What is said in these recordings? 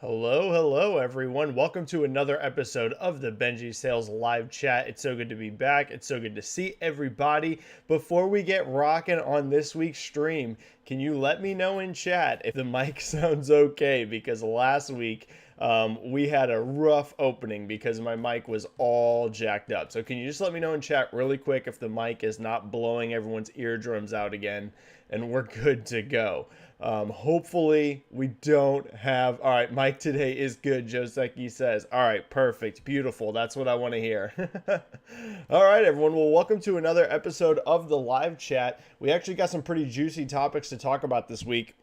Hello, everyone. Welcome to another episode of the Benji-Sales live chat. It's so good to be back. It's so good to see everybody. Before we get rocking on this week's stream, can you let me know in chat if the mic sounds okay? Because last week we had a rough opening because my mic was all jacked up. So can you just let me know in chat really quick if the mic is not blowing everyone's eardrums out again and we're good to go. Hopefully we don't have. All right, Mike today is good. Joseki says, all right, perfect, beautiful. That's what I want to hear. All right, everyone. Well, welcome to another episode of the live chat. We actually got some pretty juicy topics to talk about this week.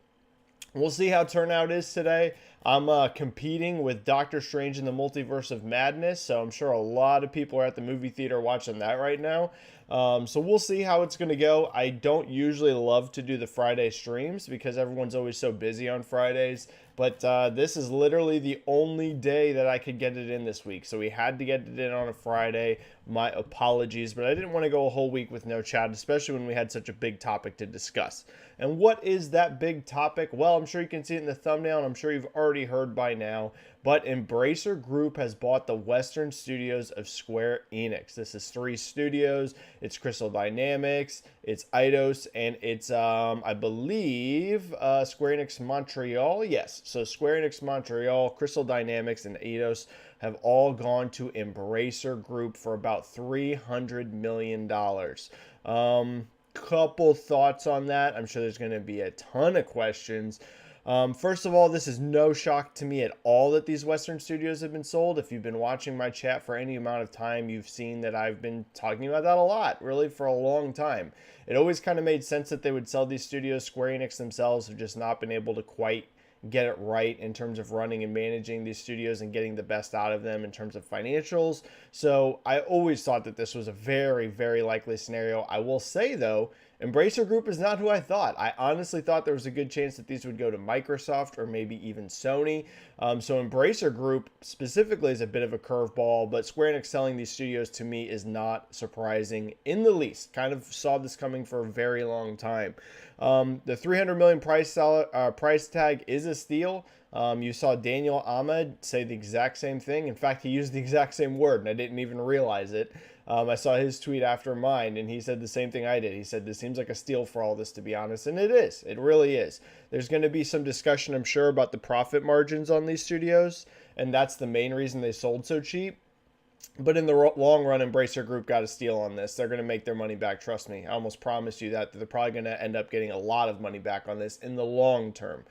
We'll see how turnout is today. I'm competing with Doctor Strange in the Multiverse of Madness, so I'm sure a lot of people are at the movie theater watching that right now. So we'll see how it's going to go. I don't usually love to do the Friday streams because everyone's always so busy on Fridays. But this is literally the only day that I could get it in this week. So we had to get it in on a Friday. My apologies, but I didn't want to go a whole week with no chat, especially when we had such a big topic to discuss. And what is that big topic? Well, I'm sure you can see it in the thumbnail, and I'm sure you've already heard by now. But Embracer Group has bought the Western studios of Square-Enix. This is 3 studios. It's Crystal Dynamics, it's Eidos, and it's, I believe, Square-Enix Montreal. Yes, so Square-Enix Montreal, Crystal Dynamics, and Eidos have all gone to Embracer Group for about $300 million. Couple thoughts on that. I'm sure there's going to be a ton of questions. First of all, this is no shock to me at all that these Western studios have been sold. If you've been watching my chat for any amount of time, you've seen that I've been talking about that a lot, really for a long time. It always kind of made sense that they would sell these studios. Square Enix themselves have just not been able to quite get it right in terms of running and managing these studios and getting the best out of them in terms of financials. So I always thought that this was a very, very likely scenario. I will say, though, Embracer Group is not who I thought. I honestly thought there was a good chance that these would go to Microsoft or maybe even Sony. So Embracer Group specifically is a bit of a curveball, but Square Enix selling these studios to me is not surprising in the least. Kind of saw this coming for a very long time. The $300 million price tag is a steal. You saw Daniel Ahmed say the exact same thing. In fact, he used the exact same word, and I didn't even realize it. I saw his tweet after mine, and he said the same thing I did. He said, this seems like a steal for all this, to be honest. And it is. It really is. There's going to be some discussion, I'm sure, about the profit margins on these studios, and that's the main reason they sold so cheap. But in the long run, Embracer Group got a steal on this. They're going to make their money back. Trust me. I almost promised you that they're probably going to end up getting a lot of money back on this in the long term.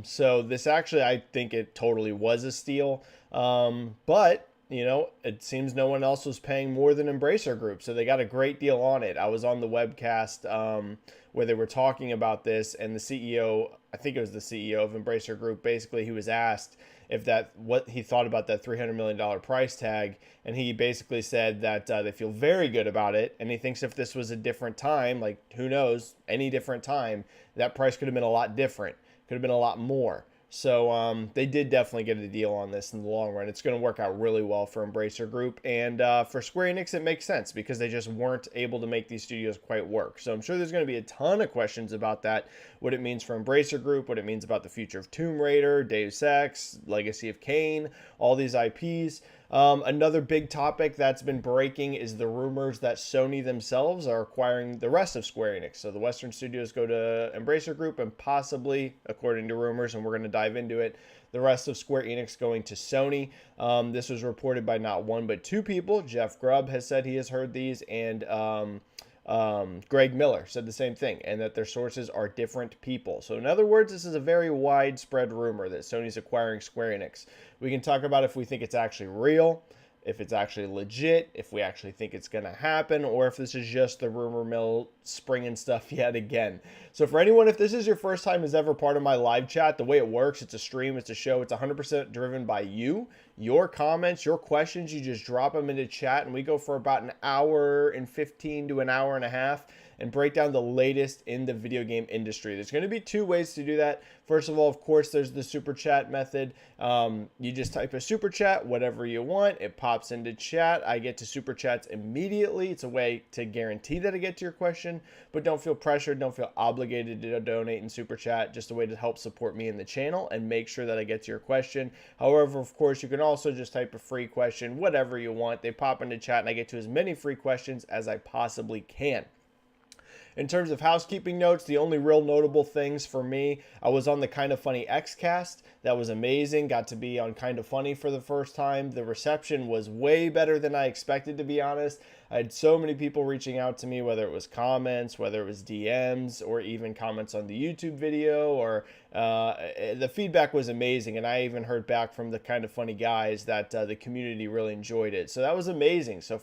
So this actually, I think it totally was a steal. But you know, it seems no one else was paying more than Embracer Group, so they got a great deal on it. I was on the webcast where they were talking about this, and the CEO, I think it was the CEO of Embracer Group, basically he was asked if what he thought about that $300 million price tag, and he basically said that they feel very good about it, and he thinks if this was a different time, like who knows, any different time, that price could have been a lot different, could have been a lot more. So they did definitely get a deal on this in the long run. It's going to work out really well for Embracer Group. And for Square Enix, it makes sense because they just weren't able to make these studios quite work. So I'm sure there's going to be a ton of questions about that, what it means for Embracer Group, what it means about the future of Tomb Raider, Deus Ex, Legacy of Kain, all these IPs. Another big topic that's been breaking is the rumors that Sony themselves are acquiring the rest of Square Enix. So the Western studios go to Embracer Group and possibly, according to rumors, and we're going to dive into it, the rest of Square Enix going to Sony. This was reported by not one but 2 people. Jeff Grubb has said he has heard these, and Greg Miller said the same thing, and that their sources are different people. So in other words, this is a very widespread rumor that Sony's acquiring Square Enix. We can talk about if we think it's actually real, if it's actually legit, if we actually think it's going to happen, or if this is just the rumor mill springing stuff yet again. So for anyone, if this is your first time as ever part of my live chat, the way it works, it's a stream, it's a show, it's 100% driven by you, your comments, your questions. You just drop them into chat, and we go for about an hour and 15 to an hour and a half. and break down the latest in the video game industry. There's going to be two ways to do that. First of all, of course, there's the super chat method. You just type a super chat, whatever you want. It pops into chat. I get to super chats immediately. It's a way to guarantee that I get to your question, but don't feel pressured. Don't feel obligated to donate in super chat. Just a way to help support me in the channel and make sure that I get to your question. However, of course, you can also just type a free question, whatever you want. They pop into chat and I get to as many free questions as I possibly can. In terms of housekeeping notes, the only real notable things for me, I was on the Kind of Funny Xcast. That was amazing. Got to be on Kind of Funny for the first time. The reception was way better than I expected, to be honest. I had so many people reaching out to me, whether it was comments, whether it was DMs, or even comments on the YouTube video, or the feedback was amazing. And I even heard back from the Kind of Funny guys that the community really enjoyed it. So that was amazing. So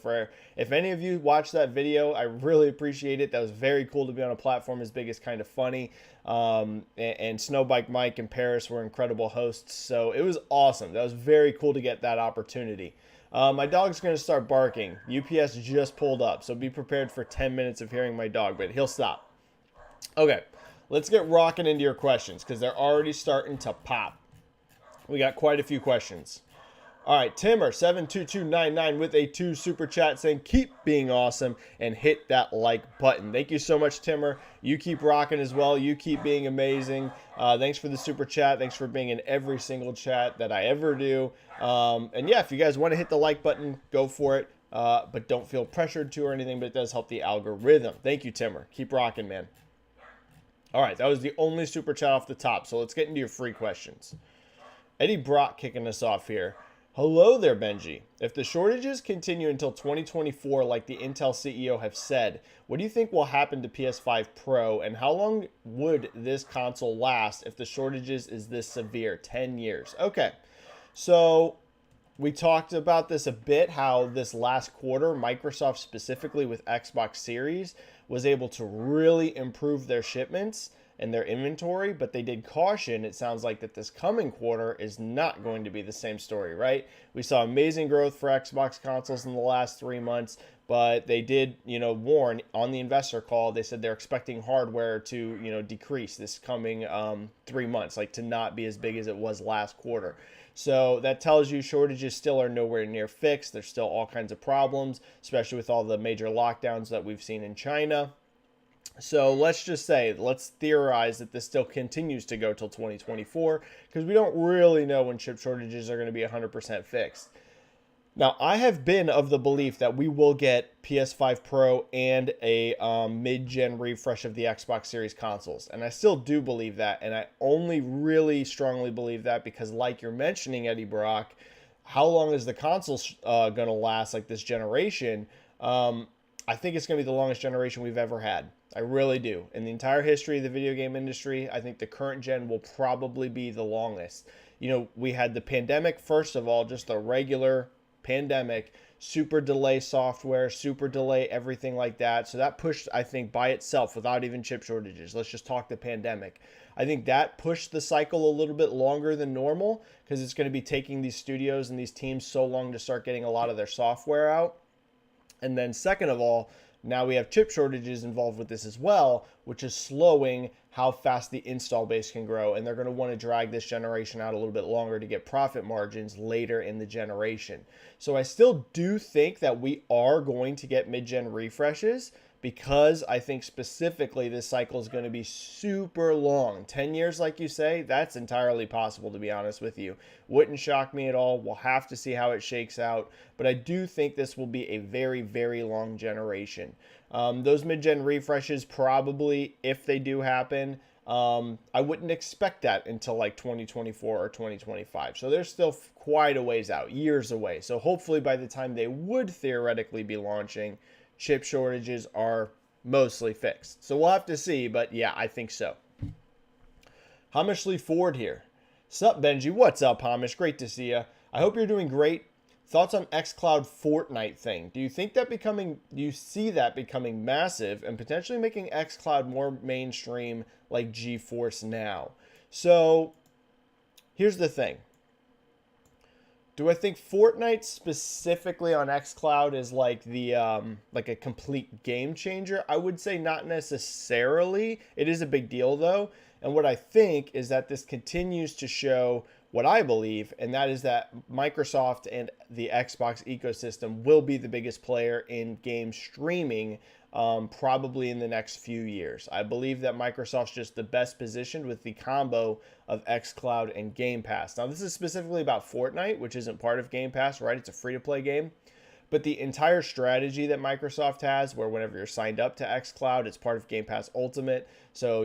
if any of you watched that video, I really appreciate it. That was very cool to be on a platform as big as Kind of Funny. And Snowbike Mike and Paris were incredible hosts. So it was awesome. That was very cool to get that opportunity. My dog's going to start barking. UPS just pulled up, so be prepared for 10 minutes of hearing my dog, but he'll stop. Okay, let's get rocking into your questions because they're already starting to pop. We got quite a few questions. All right, Timmer72299 with a 2 super chat saying keep being awesome and hit that like button. Thank you so much, Timmer. You keep rocking as well. You keep being amazing. Thanks for the super chat. Thanks for being in every single chat that I ever do. And yeah, if you guys want to hit the like button, go for it. But don't feel pressured to or anything, but it does help the algorithm. Thank you, Timmer. Keep rocking, man. All right, that was the only super chat off the top. So let's get into your free questions. Eddie Brock kicking us off here. Hello there, Benji. If the shortages continue until 2024, like the Intel CEO have said, what do you think will happen to PS5 Pro, and how long would this console last if the shortages is this severe? 10 years. Okay, so we talked about this a bit, how this last quarter, Microsoft specifically with Xbox Series, was able to really improve their shipments and their inventory, but they did caution, it sounds like, that this coming quarter is not going to be the same story, right? We saw amazing growth for Xbox consoles in the last 3 months, but they did, warn on the investor call. They said they're expecting hardware to, decrease this coming 3 months, like to not be as big as it was last quarter. So that tells you shortages still are nowhere near fixed. There's still all kinds of problems, especially with all the major lockdowns that we've seen in China. So let's theorize that this still continues to go till 2024 because we don't really know when chip shortages are going to be 100% fixed. Now, I have been of the belief that we will get PS5 Pro and a mid-gen refresh of the Xbox Series consoles. And I still do believe that. And I only really strongly believe that because, like you're mentioning, Eddie Brock, how long is the console going to last, like this generation? I think it's going to be the longest generation we've ever had. I really do. In the entire history of the video game industry, I think the current gen will probably be the longest. We had the pandemic, first of all, just the regular pandemic, super delay software, super delay everything like that. So that pushed, I think, by itself, without even chip shortages. Let's just talk the pandemic. I think that pushed the cycle a little bit longer than normal because it's going to be taking these studios and these teams so long to start getting a lot of their software out. And then second of all, now we have chip shortages involved with this as well, which is slowing how fast the install base can grow. And they're going to want to drag this generation out a little bit longer to get profit margins later in the generation. So I still do think that we are going to get mid-gen refreshes because I think specifically this cycle is going to be super long. 10 years, like you say, that's entirely possible, to be honest with you. Wouldn't shock me at all. We'll have to see how it shakes out. But I do think this will be a very, very long generation. Those mid-gen refreshes probably, if they do happen, I wouldn't expect that until like 2024 or 2025. So they're still quite a ways out, years away. So hopefully by the time they would theoretically be launching, chip shortages are mostly fixed. So we'll have to see, but yeah, I think so. Hamishly Ford here. Sup, Benji? What's up, Hamish? Great to see you. I hope you're doing great. Thoughts on xCloud Fortnite thing? Do you see that becoming massive and potentially making xCloud more mainstream like GeForce Now? So here's the thing. Do I think Fortnite specifically on xCloud is like the like a complete game changer? I would say not necessarily. It is a big deal though. And what I think is that this continues to show what I believe, and that is that Microsoft and the Xbox ecosystem will be the biggest player in game streaming probably in the next few years. I believe that Microsoft's just the best positioned with the combo of xCloud and Game Pass. Now, this is specifically about Fortnite, which isn't part of Game Pass, right? It's a free-to-play game. But the entire strategy that Microsoft has, where whenever you're signed up to xCloud, it's part of Game Pass Ultimate. So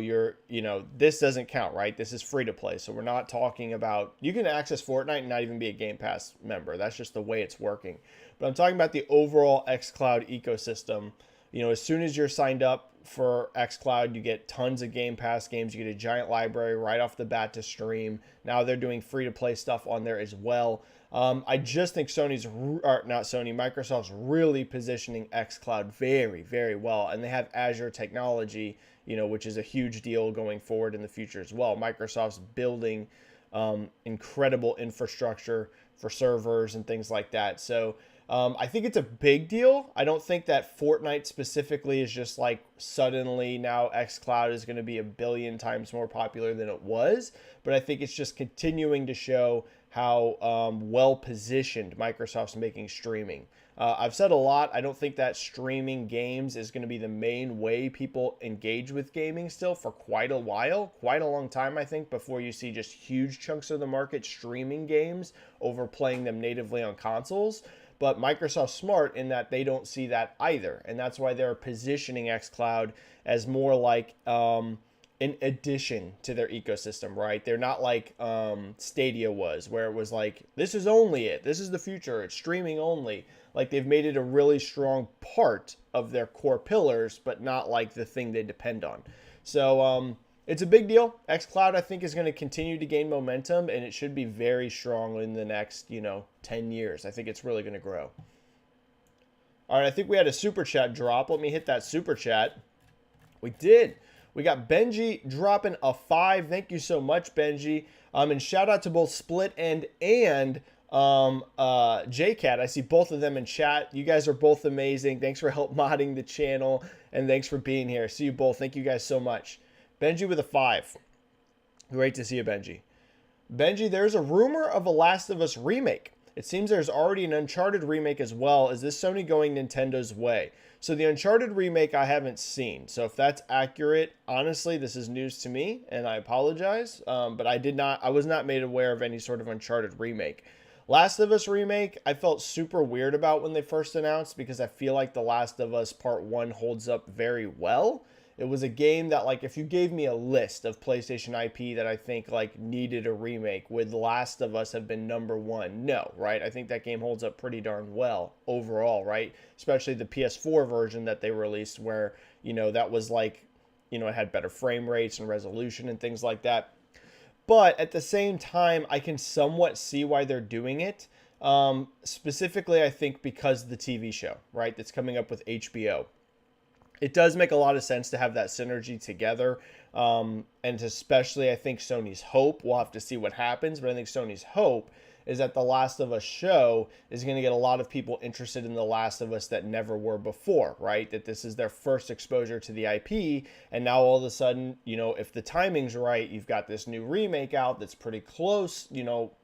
this doesn't count, right? This is free to play. So we're not talking about, you can access Fortnite and not even be a Game Pass member. That's just the way it's working. But I'm talking about the overall xCloud ecosystem. As soon as you're signed up for xCloud, you get tons of Game Pass games. You get a giant library right off the bat to stream. Now they're doing free-to-play stuff on there as well. I just think Microsoft's really positioning xCloud very, very well. And they have Azure technology, which is a huge deal going forward in the future as well. Microsoft's building incredible infrastructure for servers and things like that. So I think it's a big deal. I don't think that Fortnite specifically is just like suddenly now xCloud is going to be 1 billion times more popular than it was. But I think it's just continuing to show how well positioned Microsoft's making streaming. I've said a lot. I don't think that streaming games is going to be the main way people engage with gaming still for quite a while, quite a long time, I think, before you see just huge chunks of the market streaming games over playing them natively on consoles. But Microsoft's smart in that they don't see that either. And that's why they're positioning xCloud as more like an addition to their ecosystem, right? They're not like Stadia was, where it was like, this is only it. This is the future. It's streaming only. Like, they've made it a really strong part of their core pillars, but not like the thing they depend on. So it's a big deal. xCloud, I think, is going to continue to gain momentum, and it should be very strong in the next, 10 years. I think it's really going to grow. All right, I think we had a super chat drop. Let me hit that super chat. We did. We got Benji dropping a 5. Thank you so much, Benji. And shout out to both Split and JCat. I see both of them in chat. You guys are both amazing. Thanks for help modding the channel, and thanks for being here. See you both. Thank you guys so much. Benji with a 5. Great to see you, Benji. Benji, there's a rumor of a Last of Us remake. It seems there's already an Uncharted remake as well. Is this Sony going Nintendo's way? So the Uncharted remake I haven't seen. So if that's accurate, honestly, this is news to me, and I apologize. But I was not made aware of any sort of Uncharted remake. Last of Us remake, I felt super weird about when they first announced, because I feel like The Last of Us Part 1 holds up very well. It was a game that, like, if you gave me a list of PlayStation IP that I think, like, needed a remake, would The Last of Us have been number 1? No, right? I think that game holds up pretty darn well overall, right? Especially the PS4 version that they released where, that was like, it had better frame rates and resolution and things like that. But at the same time, I can somewhat see why they're doing it. Specifically, I think because the TV show, right, that's coming up with HBO. It does make a lot of sense to have that synergy together. And especially, I think Sony's hope, we'll have to see what happens, but I think Sony's hope is that The Last of Us show is going to get a lot of people interested in The Last of Us that never were before, right? That this is their first exposure to the IP. And now all of a sudden, if the timing's right, you've got this new remake out that's pretty close,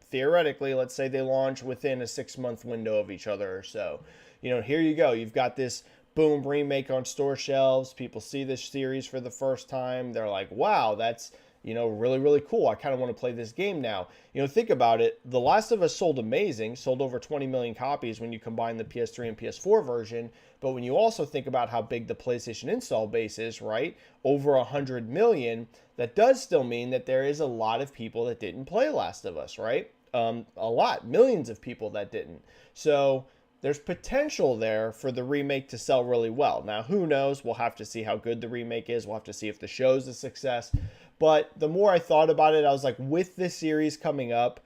theoretically. Let's say they launch within a 6-month window of each other or so. Here you go. You've got this boom remake on store shelves. People see this series for the first time. They're like, wow, that's, really, really cool. I kind of want to play this game now. Think about it. The Last of Us sold amazing, sold over 20 million copies when you combine the PS3 and PS4 version. But when you also think about how big the PlayStation install base is, right? Over 100 million, that does still mean that there is a lot of people that didn't play Last of Us, right? A lot, millions of people that didn't. So there's potential there for the remake to sell really well. Now, who knows? We'll have to see how good the remake is. We'll have to see if the show's a success. But the more I thought about it, I was like, with this series coming up,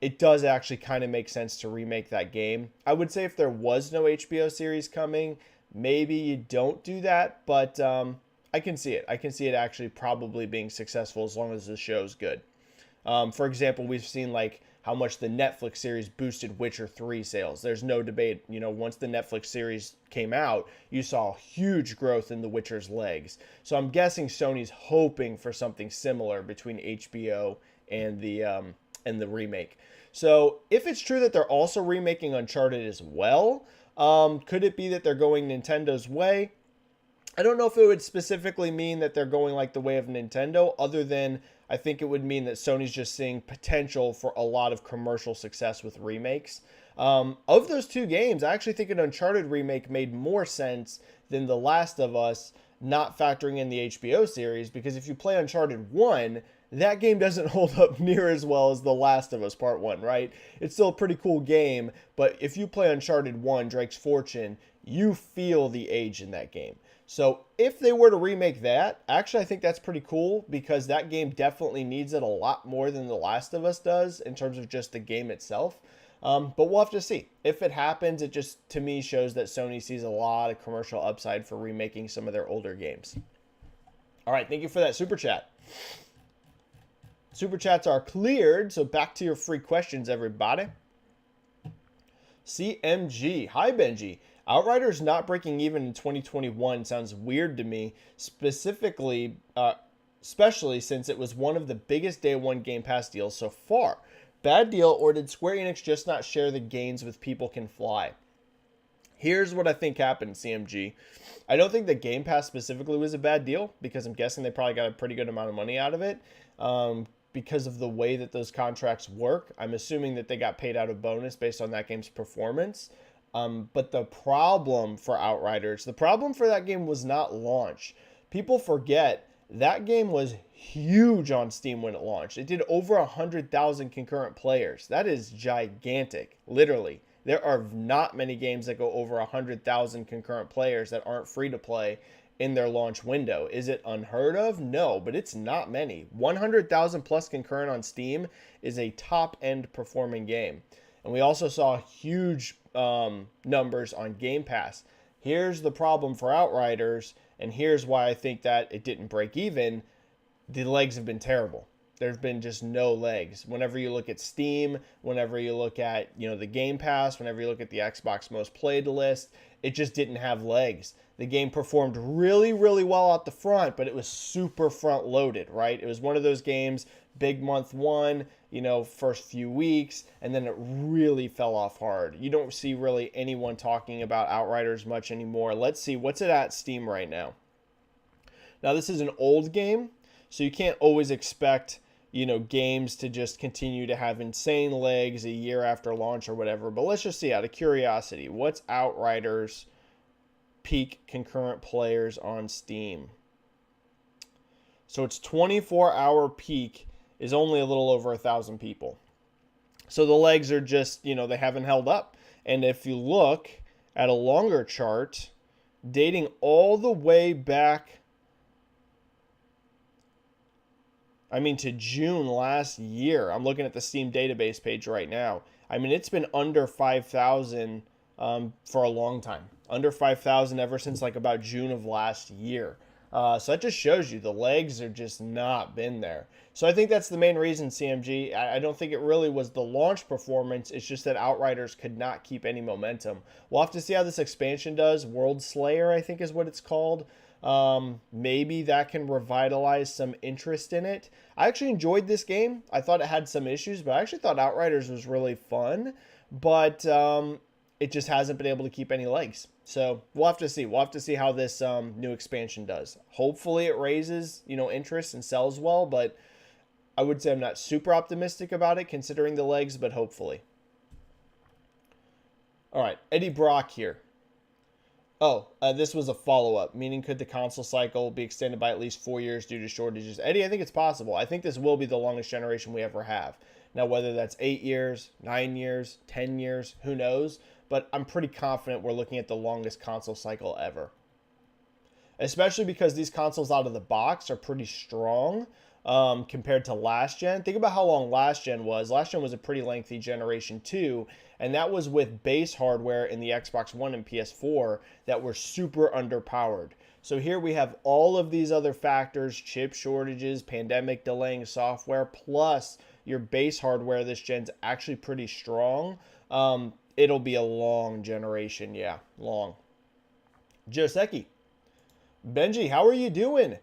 it does actually kind of make sense to remake that game. I would say if there was no HBO series coming, maybe you don't do that. But I can see it. I can see it actually probably being successful as long as the show's good. For example, we've seen like how much the Netflix series boosted Witcher 3 sales. There's no debate. Once the Netflix series came out, you saw huge growth in The Witcher's legs. So I'm guessing Sony's hoping for something similar between HBO and the remake. So if it's true that they're also remaking Uncharted as well, could it be that they're going Nintendo's way? I don't know if it would specifically mean that they're going like the way of Nintendo, other than I think it would mean that Sony's just seeing potential for a lot of commercial success with remakes. Of those two games, I actually think an Uncharted remake made more sense than The Last of Us, not factoring in the HBO series, because if you play Uncharted 1, that game doesn't hold up near as well as The Last of Us Part 1, right? It's still a pretty cool game, but if you play Uncharted 1, Drake's Fortune, you feel the age in that game. So if they were to remake that, actually I think that's pretty cool, because that game definitely needs it a lot more than The Last of Us does in terms of just the game itself. But we'll have to see. If it happens, it just, to me, shows that Sony sees a lot of commercial upside for remaking some of their older games. All right, thank you for that super chat. Super chats are cleared, so back to your free questions, everybody. CMG. Hi, Benji. Outriders not breaking even in 2021 sounds weird to me, especially since it was one of the biggest day one Game Pass deals so far. Bad deal, or did Square-Enix just not share the gains with People Can Fly? Here's what I think happened, CMG. I don't think the Game Pass specifically was a bad deal, because I'm guessing they probably got a pretty good amount of money out of it. Because of the way that those contracts work, I'm assuming that they got paid out a bonus based on that game's performance. But the problem for Outriders, the problem for that game was not launch. People forget that game was huge on Steam when it launched. It did over 100,000 concurrent players. That is gigantic, literally. There are not many games that go over 100,000 concurrent players that aren't free to play in their launch window. Is it unheard of? No, but it's not many. 100,000 plus concurrent on Steam is a top-end performing game. And we also saw huge numbers on Game Pass. Here's the problem for Outriders, and here's why I think that it didn't break even. The legs have been terrible. There's been just no legs. Whenever you look at Steam, whenever you look at the Game Pass, whenever you look at the Xbox Most Played list, it just didn't have legs. The game performed really, really well out the front, but it was super front loaded, right? It was one of those games, big month one, first few weeks, and then it really fell off hard. You don't see really anyone talking about Outriders much anymore. Let's see, what's it at Steam right now? Now, this is an old game, so you can't always expect games to just continue to have insane legs a year after launch or whatever. But let's just see, out of curiosity, what's Outriders peak concurrent players on Steam? So its 24-hour peak is only a little over 1,000 people. So the legs are just, they haven't held up. And if you look at a longer chart, dating all the way back, to June last year. I'm looking at the Steam database page right now. It's been under 5,000 for a long time. Under 5,000 ever since about June of last year. So that just shows you the legs are just not been there. So I think that's the main reason, CMG. I don't think it really was the launch performance. It's just that Outriders could not keep any momentum. We'll have to see how this expansion does. World Slayer, I think is what it's called. Maybe that can revitalize some interest in it. I actually enjoyed this game. I thought it had some issues, but I actually thought Outriders was really fun. But it just hasn't been able to keep any legs. So we'll have to see. We'll have to see how this new expansion does. Hopefully it raises, interest and sells well, but I would say I'm not super optimistic about it considering the legs, but hopefully. All right, Eddie Brock here. This was a follow-up, meaning could the console cycle be extended by at least 4 years due to shortages? Eddie, I think it's possible. I think this will be the longest generation we ever have. Now, whether that's 8 years, 9 years, 10 years, who knows? But I'm pretty confident we're looking at the longest console cycle ever. Especially because these consoles out of the box are pretty strong compared to last gen. Think about how long last gen was. Last gen was a pretty lengthy generation too, and that was with base hardware in the Xbox One and PS4 that were super underpowered. So here we have all of these other factors, chip shortages, pandemic delaying software, plus your base hardware this gen's actually pretty strong. It'll be a long generation. Yeah, long. Joseki, Benji, how are you doing?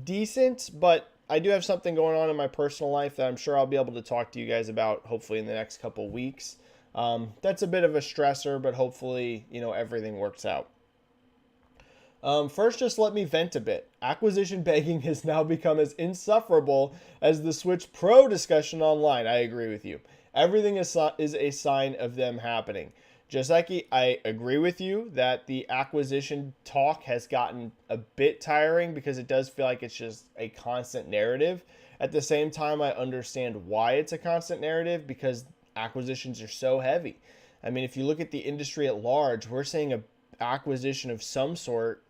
Decent, but I do have something going on in my personal life that I'm sure I'll be able to talk to you guys about hopefully in the next couple weeks. That's a bit of a stressor, but hopefully, everything works out. First, just let me vent a bit. Acquisition begging has now become as insufferable as the Switch Pro discussion online. I agree with you. Everything is a sign of them happening. Joseki, I agree with you that the acquisition talk has gotten a bit tiring because it does feel like it's just a constant narrative. At the same time, I understand why it's a constant narrative because acquisitions are so heavy. I mean, if you look at the industry at large, we're seeing an acquisition of some sort,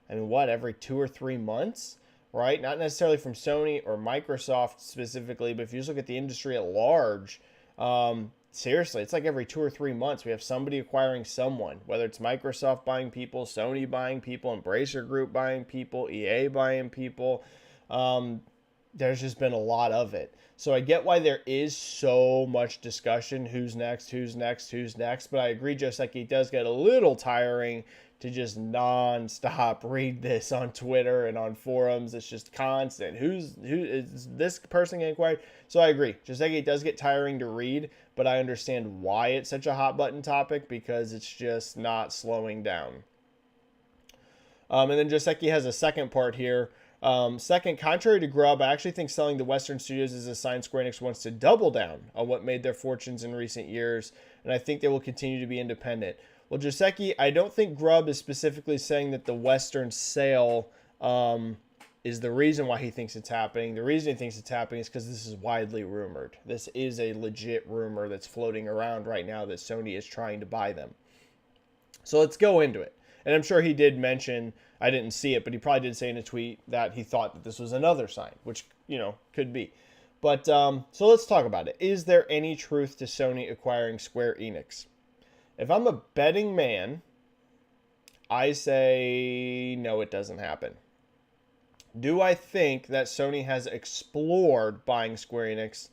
every 2 or 3 months, right? Not necessarily from Sony or Microsoft specifically, but if you just look at the industry at large, seriously, it's like every 2 or 3 months we have somebody acquiring someone, whether it's Microsoft buying people, Sony buying people, Embracer Group buying people, EA buying people. There's just been a lot of it. So I get why there is so much discussion, who's next, but I agree, just like it does get a little tiring to just non-stop read this on Twitter and on forums. It's just constant. Who is this person getting acquired? So I agree. Just like it does get tiring to read, but I understand why it's such a hot button topic because it's just not slowing down. And then Joseki has a second part here. Second, contrary to Grubb, I actually think selling to Western studios is a sign Square-Enix wants to double down on what made their fortunes in recent years, and I think they will continue to be independent. Well, Joseki, I don't think Grubb is specifically saying that the Western sale is the reason why he thinks it's happening. The reason he thinks it's happening is because this is widely rumored. This is a legit rumor that's floating around right now that Sony is trying to buy them. So let's go into it. And I'm sure he did mention, I didn't see it, but he probably did say in a tweet that he thought that this was another sign, which, could be. But so let's talk about it. Is there any truth to Sony acquiring Square-Enix? If I'm a betting man, I say no, it doesn't happen. Do I think that Sony has explored buying Square-Enix?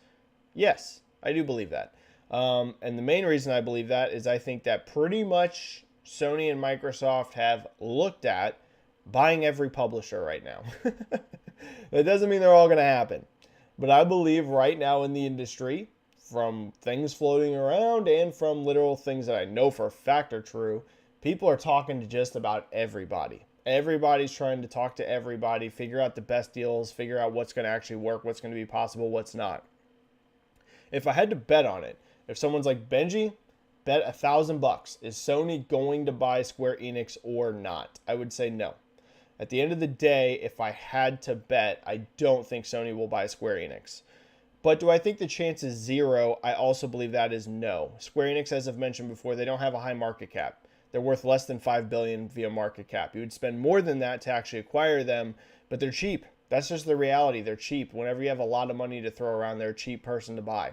Yes, I do believe that. And the main reason I believe that is I think that pretty much Sony and Microsoft have looked at buying every publisher right now. That doesn't mean they're all going to happen. But I believe right now in the industry, from things floating around and from literal things that I know for a fact are true, people are talking to just about everybody. Everybody's trying to talk to everybody, figure out the best deals, figure out what's going to actually work, what's going to be possible, what's not. If I had to bet on it, if someone's like, Benji, bet $1,000, is Sony going to buy Square Enix or not? I would say no. At the end of the day, if I had to bet, I don't think Sony will buy Square Enix. But do I think the chance is zero? I also believe that is no. Square Enix, as I've mentioned before, they don't have a high market cap. They're worth less than $5 billion via market cap. You would spend more than that to actually acquire them, but they're cheap. That's just the reality. They're cheap. Whenever you have a lot of money to throw around, they're a cheap person to buy.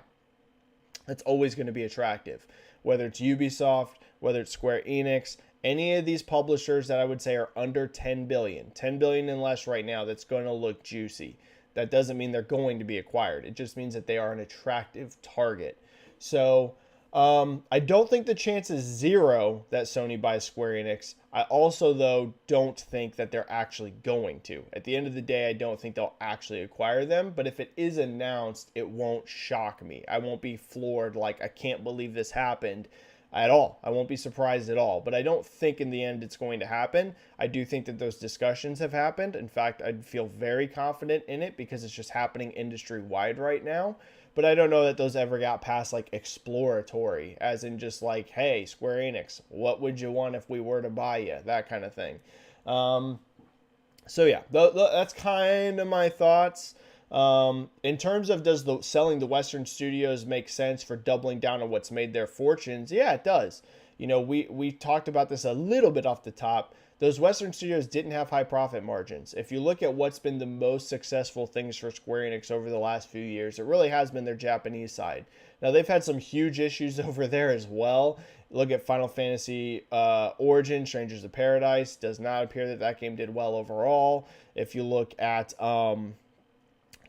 That's always going to be attractive. Whether it's Ubisoft, whether it's Square Enix, any of these publishers that I would say are under 10 billion, 10 billion and less right now, that's going to look juicy. That doesn't mean they're going to be acquired. It just means that they are an attractive target. So I don't think the chance is zero that Sony buys Square Enix. I also, though, don't think that they're actually going to. At the end of the day, I don't think they'll actually acquire them. But if it is announced, it won't shock me. I won't be floored like, I can't believe this happened at all. I won't be surprised at all. But I don't think in the end it's going to happen. I do think that those discussions have happened. In fact, I'd feel very confident in it because it's just happening industry-wide right now. But I don't know that those ever got past like exploratory, as in just like, hey, Square Enix, what would you want if we were to buy you? That kind of thing. So yeah, that's kind of my thoughts. In terms of does selling the Western studios make sense for doubling down on what's made their fortunes? Yeah, it does. We talked about this a little bit off the top. those Western studios didn't have high profit margins. If you look at what's been the most successful things for Square Enix over the last few years, it really has been their Japanese side. Now, they've had some huge issues over there as well. Look at Final Fantasy Origin, Strangers of Paradise. Does not appear that that game did well overall. If you look at, can't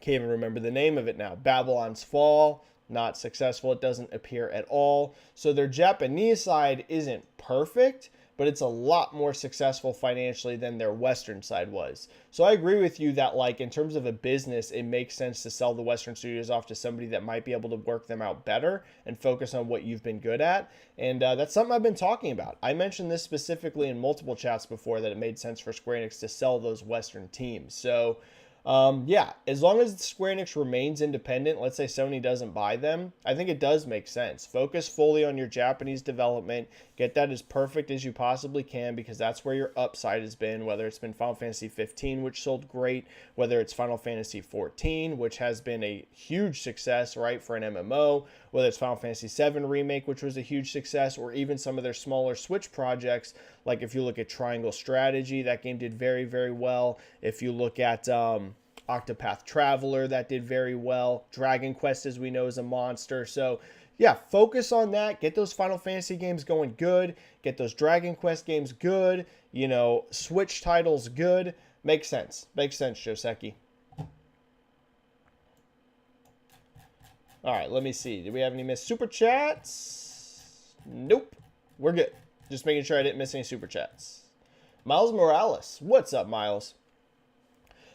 even remember the name of it now, Babylon's Fall, not successful. It doesn't appear at all. So their Japanese side isn't perfect, but it's a lot more successful financially than their Western side was. So I agree with you that, like, in terms of a business, it makes sense to sell the Western studios off to somebody that might be able to work them out better and focus on what you've been good at. And that's something I've been talking about. I mentioned this specifically in multiple chats before, that it made sense for Square Enix to sell those Western teams. So yeah, as long as Square Enix remains independent, let's say Sony doesn't buy them, I think it does make sense. Focus fully on your Japanese development. Get that as perfect as you possibly can, because that's where your upside has been, whether it's been Final Fantasy 15, which sold great, whether it's Final Fantasy 14, which has been a huge success, right, for an MMO, whether it's Final Fantasy 7 Remake, which was a huge success, or even some of their smaller Switch projects. Like if you look at Triangle Strategy, that game did very, very well. If you look at Octopath Traveler, that did very well. Dragon Quest, as we know, is a monster. So yeah, focus on that. Get those Final Fantasy games going good. Get those Dragon Quest games good. You know, Switch titles good. Makes sense. Makes sense, Joseki. All right, let me see. Do we have any missed super chats? Nope. We're good. Just making sure I didn't miss any super chats. Miles Morales. What's up, Miles?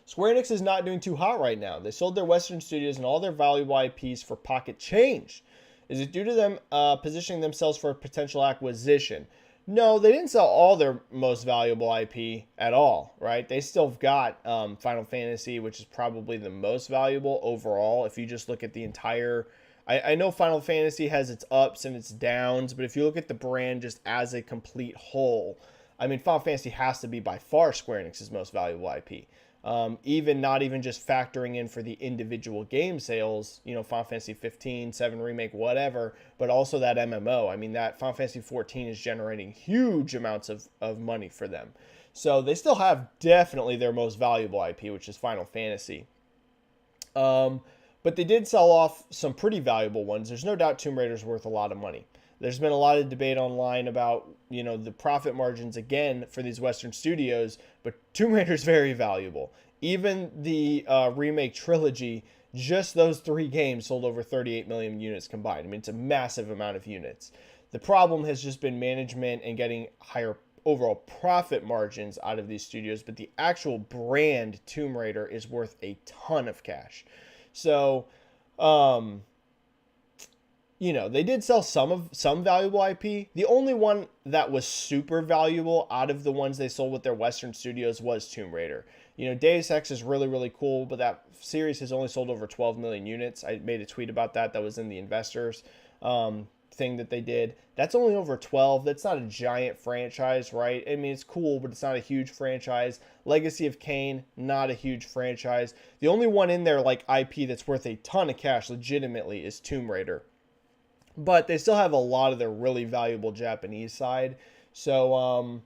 Square Enix is not doing too hot right now. They sold their Western studios and all their valuable IPs for pocket change. Is it due to them positioning themselves for a potential acquisition? No, they didn't sell all their most valuable IP at all, right? They still have got Final Fantasy, which is probably the most valuable overall. If you just look at the entire... I know Final Fantasy has its ups and its downs, but if you look at the brand just as a complete whole, I mean, Final Fantasy has to be by far Square Enix's most valuable IP. Even not even just factoring in for the individual game sales, you know, Final Fantasy 15, 7 Remake, whatever, but also that MMO. I mean, that Final Fantasy 14 is generating huge amounts of money for them. So they still have definitely their most valuable IP, which is Final Fantasy. But they did sell off some pretty valuable ones. There's no doubt Tomb Raider's worth a lot of money. There's been a lot of debate online about, you know, the profit margins again for these Western studios, but Tomb Raider's very valuable. Even the remake trilogy, just those 3 games sold over 38 million units combined. I mean, it's a massive amount of units. The problem has just been management and getting higher overall profit margins out of these studios, but the actual brand Tomb Raider is worth a ton of cash. So, you know, they did sell some valuable IP. The only one that was super valuable out of the ones they sold with their Western studios was Tomb Raider. You know, Deus Ex is really, really cool, but that series has only sold over 12 million units. I made a tweet about that. That was in the investors thing that they did. That's only over 12. That's not a giant franchise, right? I mean, it's cool, but it's not a huge franchise. Legacy of Kain, not a huge franchise. The only one in there, like IP, that's worth a ton of cash legitimately is Tomb Raider. But they still have a lot of their really valuable Japanese side. So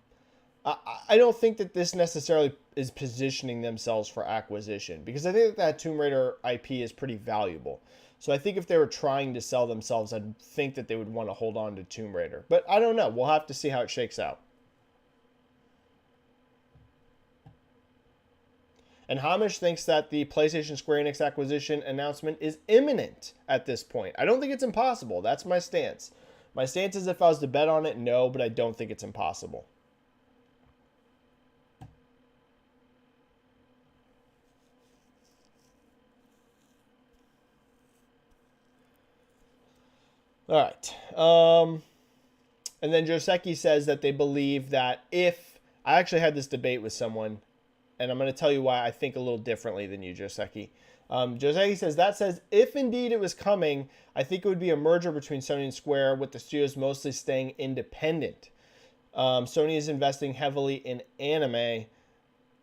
I don't think that this necessarily is positioning themselves for acquisition, because I think that Tomb Raider IP is pretty valuable. So I think if they were trying to sell themselves, I'd think that they would want to hold on to Tomb Raider. But I don't know. We'll have to see how it shakes out. And Hamish thinks that the PlayStation Square Enix acquisition announcement is imminent at this point. I don't think it's impossible. That's my stance. My stance is, if I was to bet on it, no, but I don't think it's impossible. All right. And then Joseki says that they believe that if... I actually had this debate with someone, and I'm going to tell you why I think a little differently than you, Joseki. Joseki says, if indeed it was coming, I think it would be a merger between Sony and Square, with the studios mostly staying independent. Sony is investing heavily in anime.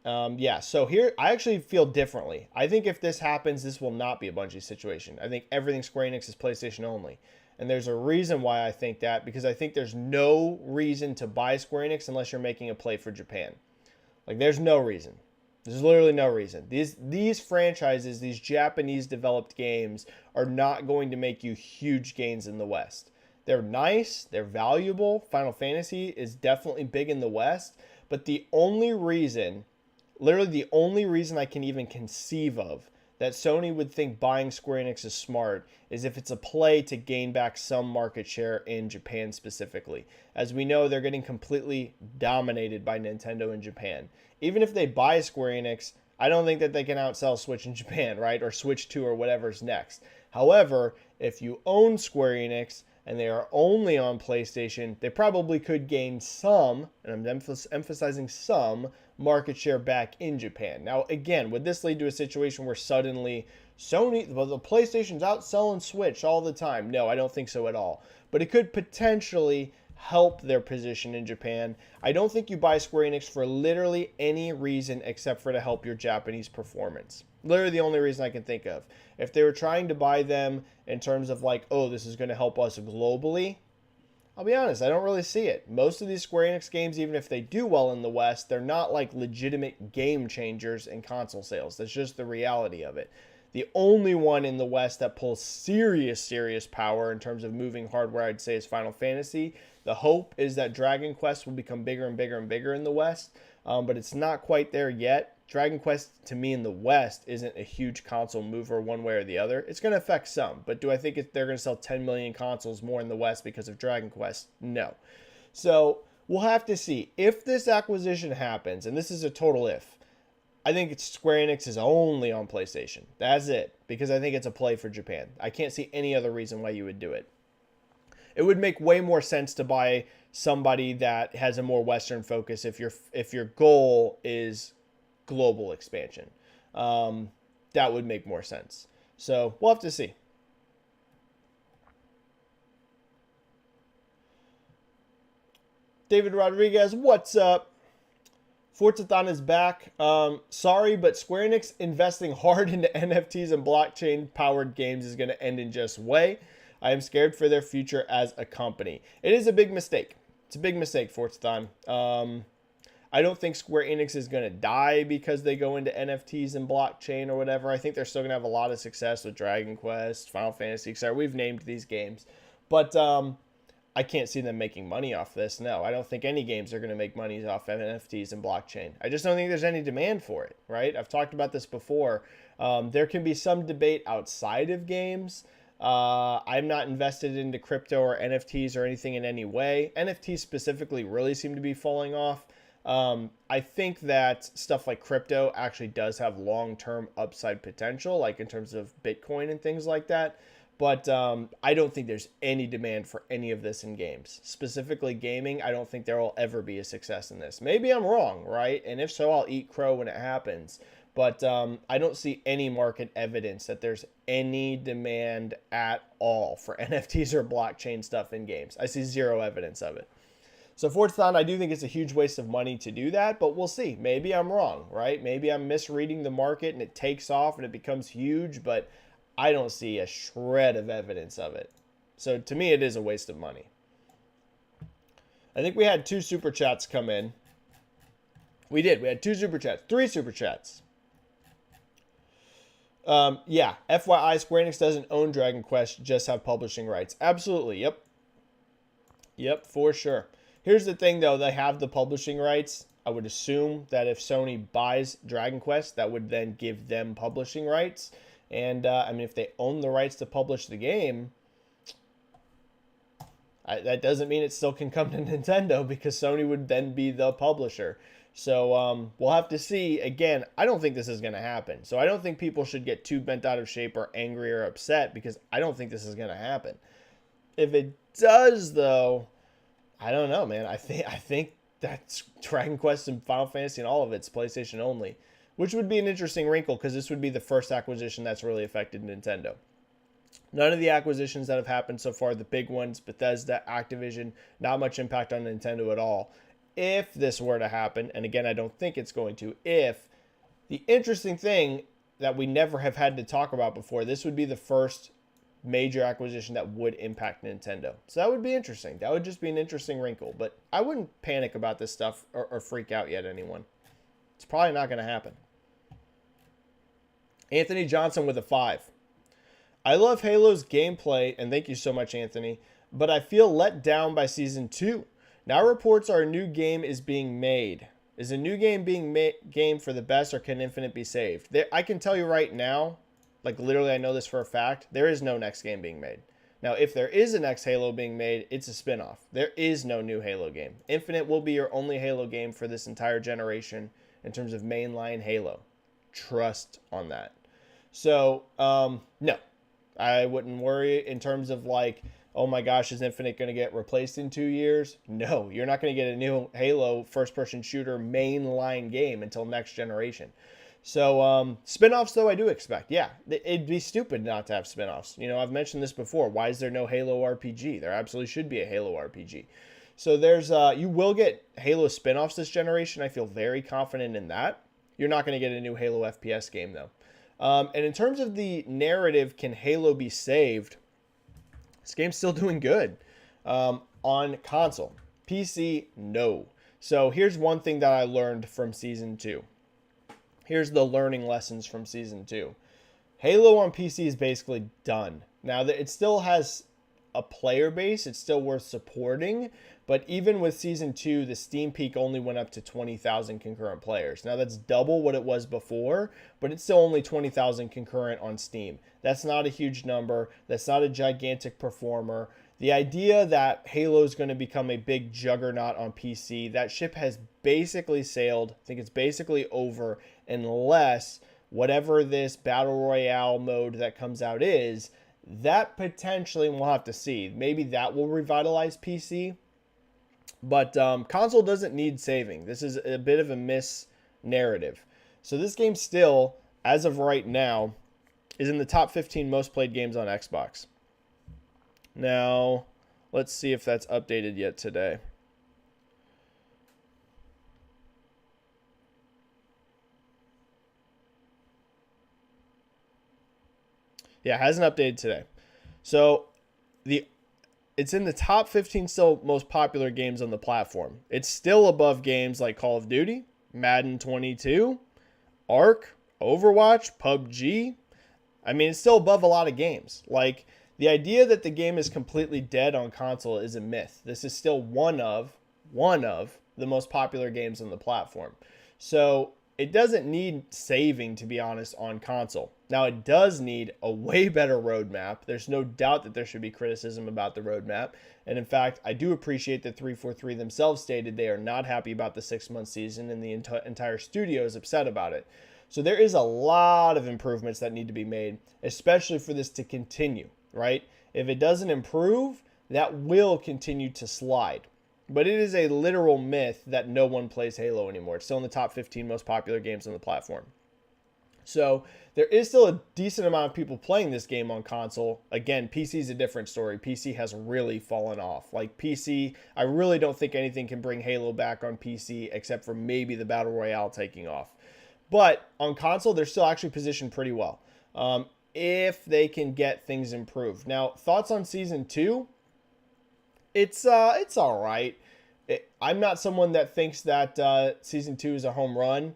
Yeah, so here, I actually feel differently. I think if this happens, this will not be a Bungie situation. I think everything Square Enix is PlayStation only. And there's a reason why I think that, because I think there's no reason to buy Square Enix unless you're making a play for Japan. Like, there's no reason. There's literally no reason. These franchises, these Japanese developed games, are not going to make you huge gains in the West. They're nice, they're valuable. Final Fantasy is definitely big in the West, but the only reason, literally the only reason I can even conceive of that Sony would think buying Square Enix is smart is if it's a play to gain back some market share in Japan specifically. As we know, they're getting completely dominated by Nintendo in Japan. Even if they buy Square Enix, I don't think that they can outsell Switch in Japan, right? Or Switch 2 or whatever's next. However, if you own Square Enix and they are only on PlayStation, they probably could gain some, and I'm emphasizing some, market share back in Japan. Now, again, would this lead to a situation where suddenly Sony, well, the PlayStation's outselling Switch all the time? No, I don't think so at all. But it could potentially help their position in Japan. I don't think you buy Square Enix for literally any reason except for to help your Japanese performance. Literally the only reason I can think of. If they were trying to buy them in terms of like, oh, this is going to help us globally, I'll be honest, I don't really see it. Most of these Square Enix games, even if they do well in the West, they're not like legitimate game changers in console sales. That's just the reality of it. The only one in the West that pulls serious power in terms of moving hardware, I'd say, is Final Fantasy. The hope is that Dragon Quest will become bigger and bigger in the West, but it's not quite there yet. Dragon Quest, to me, in the West, isn't a huge console mover one way or the other. It's going to affect some, but do I think they're going to sell 10 million consoles more in the West because of Dragon Quest? No. So we'll have to see. If this acquisition happens, and this is a total if, I think Square Enix is only on PlayStation. That's it, because I think it's a play for Japan. I can't see any other reason why you would do it. It would make way more sense to buy somebody that has a more Western focus if your goal is global expansion. That would make more sense. So we'll have to see. David Rodriguez, what's up? Forzathon is back. Sorry, but Square Enix investing hard into NFTs and blockchain-powered games is going to end in just way. I am scared for their future as a company. It is a big mistake. It's a big mistake, Forzathon. I don't think Square Enix is going to die because they go into NFTs and blockchain or whatever. I think they're still going to have a lot of success with Dragon Quest, Final Fantasy, etc. We've named these games. But I can't see them making money off this. No, I don't think any games are going to make money off NFTs and blockchain. I just don't think there's any demand for it, right? I've talked about this before. There can be some debate outside of games. I'm not invested into crypto or NFTs or anything in any way. NFTs specifically really seem to be falling off. I think that stuff like crypto actually does have long-term upside potential, like in terms of Bitcoin and things like that. But I don't think there's any demand for any of this in games. Specifically gaming, I don't think there will ever be a success in this. Maybe I'm wrong, right? And if so, I'll eat crow when it happens. But I don't see any market evidence that there's any demand at all for NFTs or blockchain stuff in games. I see zero evidence of it. So Forzathon, I do think it's a huge waste of money to do that, but we'll see. Maybe I'm wrong, right? Maybe I'm misreading the market and it takes off and it becomes huge, but I don't see a shred of evidence of it. So to me, it is a waste of money. I think we had 2 super chats come in. We did. We had 2 super chats. 3 super chats. Yeah, FYI, Square Enix doesn't own Dragon Quest, just have publishing rights. Absolutely, yep. Yep, for sure. Here's the thing, though. They have the publishing rights. I would assume that if Sony buys Dragon Quest, that would then give them publishing rights. And, I mean, if they own the rights to publish the game, that doesn't mean it still can come to Nintendo because Sony would then be the publisher. So we'll have to see. Again, I don't think this is going to happen. So I don't think people should get too bent out of shape or angry or upset because I don't think this is going to happen. If it does, though, I don't know, man. I think that's Dragon Quest and Final Fantasy and all of it's PlayStation only, which would be an interesting wrinkle because this would be the first acquisition that's really affected Nintendo. None of the acquisitions that have happened so far, the big ones, Bethesda, Activision, not much impact on Nintendo at all. If this were to happen, and again, I don't think it's going to, if the interesting thing that we never have had to talk about before, this would be the first major acquisition that would impact Nintendo. So that would be interesting. That would just be an interesting wrinkle. But I wouldn't panic about this stuff or freak out yet, anyone. It's probably not going to happen. Anthony Johnson with a 5. I love Halo's gameplay, and thank you so much, Anthony, but I feel let down by Season 2. Now reports are a new game is being made. Is a new game being game for the best, or can Infinite be saved? I can tell you right now, like literally I know this for a fact, there is no next game being made. Now, if there is a next Halo being made, it's a spinoff. There is no new Halo game. Infinite will be your only Halo game for this entire generation in terms of mainline Halo. Trust on that. So, no. I wouldn't worry in terms of like, oh my gosh, is Infinite going to get replaced in 2 years? No, you're not going to get a new Halo first-person shooter mainline game until next generation. So, spinoffs, though, I do expect. Yeah, it'd be stupid not to have spinoffs. You know, I've mentioned this before. Why is there no Halo RPG? There absolutely should be a Halo RPG. So there's, you will get Halo spinoffs this generation. I feel very confident in that. You're not going to get a new Halo FPS game, though. And in terms of the narrative, can Halo be saved? This game's still doing good on console. PC, no. So here's one thing that I learned from Season 2. Here's the learning lessons from Season 2. Halo on PC is basically done. Now, it still has a player base. It's still worth supporting. But even with Season 2, the Steam peak only went up to 20,000 concurrent players. Now, that's double what it was before, but it's still only 20,000 concurrent on Steam. That's not a huge number. That's not a gigantic performer. The idea that Halo is going to become a big juggernaut on PC, that ship has basically sailed. I think it's basically over unless whatever this Battle Royale mode that comes out is, that potentially we'll have to see. Maybe that will revitalize PC. But console doesn't need saving. This is a bit of a mis-narrative. So this game still, as of right now, is in the top 15 most played games on Xbox. Now, let's see if that's updated yet today. Yeah, it hasn't updated today. So it's in the top 15 still most popular games on the platform. It's still above games like Call of Duty, Madden 22, Ark, Overwatch, PUBG. I mean, it's still above a lot of games. Like, the idea that the game is completely dead on console is a myth. This is still one of the most popular games on the platform. So it doesn't need saving, to be honest, on console. Now, it does need a way better roadmap. There's no doubt that there should be criticism about the roadmap. And in fact, I do appreciate that 343 themselves stated they are not happy about the 6-month season, and the entire studio is upset about it. So there is a lot of improvements that need to be made, especially for this to continue, right? If it doesn't improve, that will continue to slide. But it is a literal myth that no one plays Halo anymore. It's still in the top 15 most popular games on the platform. So there is still a decent amount of people playing this game on console. Again, PC is a different story. PC has really fallen off. Like PC, I really don't think anything can bring Halo back on PC except for maybe the Battle Royale taking off. But on console, they're still actually positioned pretty well if they can get things improved. Now, thoughts on Season 2? It's all right. I'm not someone that thinks that Season 2 is a home run.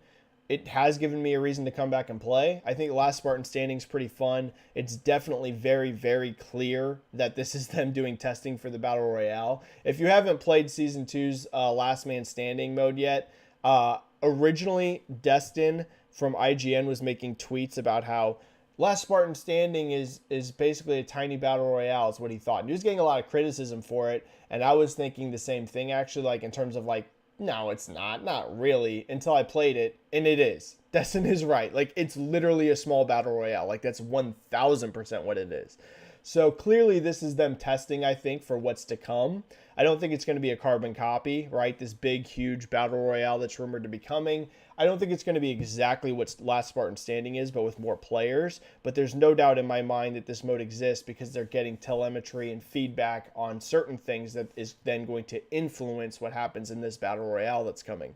It has given me a reason to come back and play. I think Last Spartan Standing is pretty fun. It's definitely very, very clear that this is them doing testing for the Battle Royale. If you haven't played Season 2's Last Man Standing mode yet, originally Destin from IGN was making tweets about how Last Spartan Standing is basically a tiny battle royale is what he thought. And he was getting a lot of criticism for it, and I was thinking the same thing actually, like in terms of like, no, it's not really, until I played it, and it is. Destin is right. Like, it's literally a small battle royale. Like, that's 1000% what it is. So clearly this is them testing, I think, for what's to come. I don't think it's going to be a carbon copy, right? This big, huge battle royale that's rumored to be coming. I don't think it's going to be exactly what Last Spartan Standing is, but with more players. But there's no doubt in my mind that this mode exists because they're getting telemetry and feedback on certain things that is then going to influence what happens in this battle royale that's coming.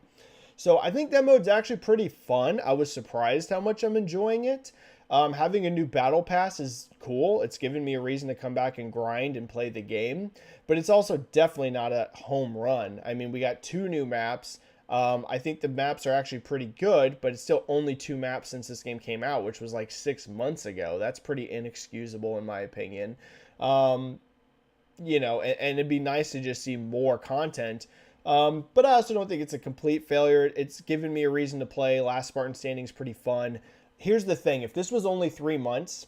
So I think that mode's actually pretty fun. I was surprised how much I'm enjoying it. Having a new battle pass is cool. It's given me a reason to come back and grind and play the game, but it's also definitely not a home run. I mean, we got 2 new maps. I think the maps are actually pretty good, but it's still only 2 maps since this game came out, which was like 6 months ago. That's pretty inexcusable in my opinion. And it'd be nice to just see more content. But I also don't think it's a complete failure. It's given me a reason to play. Last Spartan Standing is pretty fun. Here's the thing. If this was only 3 months,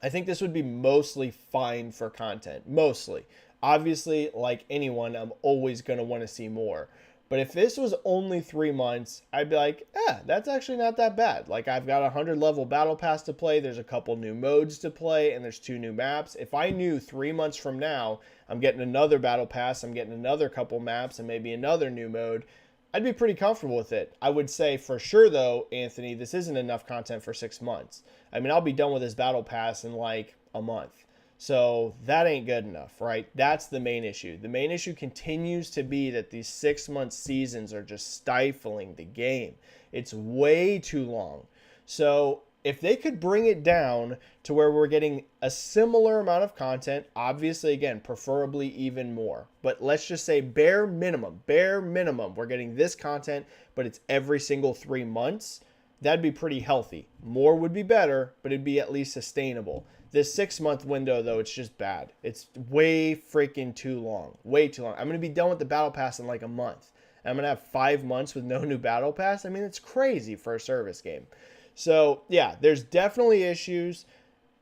I think this would be mostly fine for content. Mostly. Obviously, like anyone, I'm always going to want to see more. But if this was only 3 months, I'd be like, that's actually not that bad. Like, I've got a 100 level battle pass to play. There's a couple new modes to play, and there's 2 new maps. If I knew 3 months from now, I'm getting another battle pass, I'm getting another couple maps, and maybe another new mode, I'd be pretty comfortable with it. I would say for sure, though, Anthony, this isn't enough content for 6 months. I mean, I'll be done with this battle pass in like a month. So that ain't good enough, right? That's the main issue. The main issue continues to be that these 6-month seasons are just stifling the game. It's way too long. So if they could bring it down to where we're getting a similar amount of content, obviously, again, preferably even more. But let's just say bare minimum, we're getting this content, but it's every single 3 months. That'd be pretty healthy. More would be better, but it'd be at least sustainable. This 6-month window, though, it's just bad. It's way freaking too long. Way too long. I'm going to be done with the battle pass in like a month. I'm going to have 5 months with no new battle pass. I mean, it's crazy for a service game. So, yeah, there's definitely issues.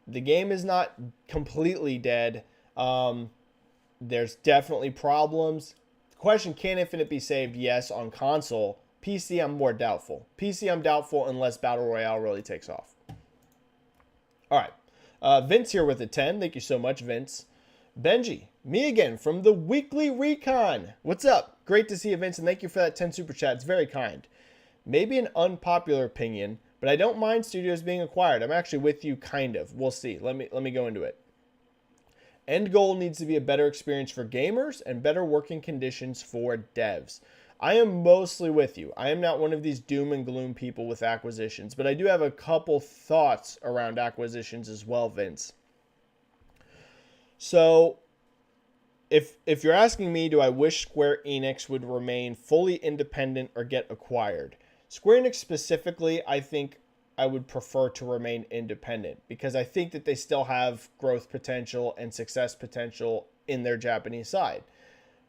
The game is not completely dead. There's definitely problems. The question, can Infinite be saved? Yes, on console. PC, I'm more doubtful. PC, I'm doubtful unless Battle Royale really takes off. All right. Vince here with a 10. Thank you so much, Vince. Benji, me again from the Weekly Recon. What's up? Great to see you, Vince, and thank you for that 10 super chats. Very kind. Maybe an unpopular opinion, but I don't mind studios being acquired. I'm actually with you, kind of. We'll see. Let me go into it. End goal needs to be a better experience for gamers and better working conditions for devs. I am mostly with you. I am not one of these doom and gloom people with acquisitions, but I do have a couple thoughts around acquisitions as well, Vince. So, if you're asking me, do I wish Square-Enix would remain fully independent or get acquired? Square-Enix specifically, I think I would prefer to remain independent because I think that they still have growth potential and success potential in their Japanese side.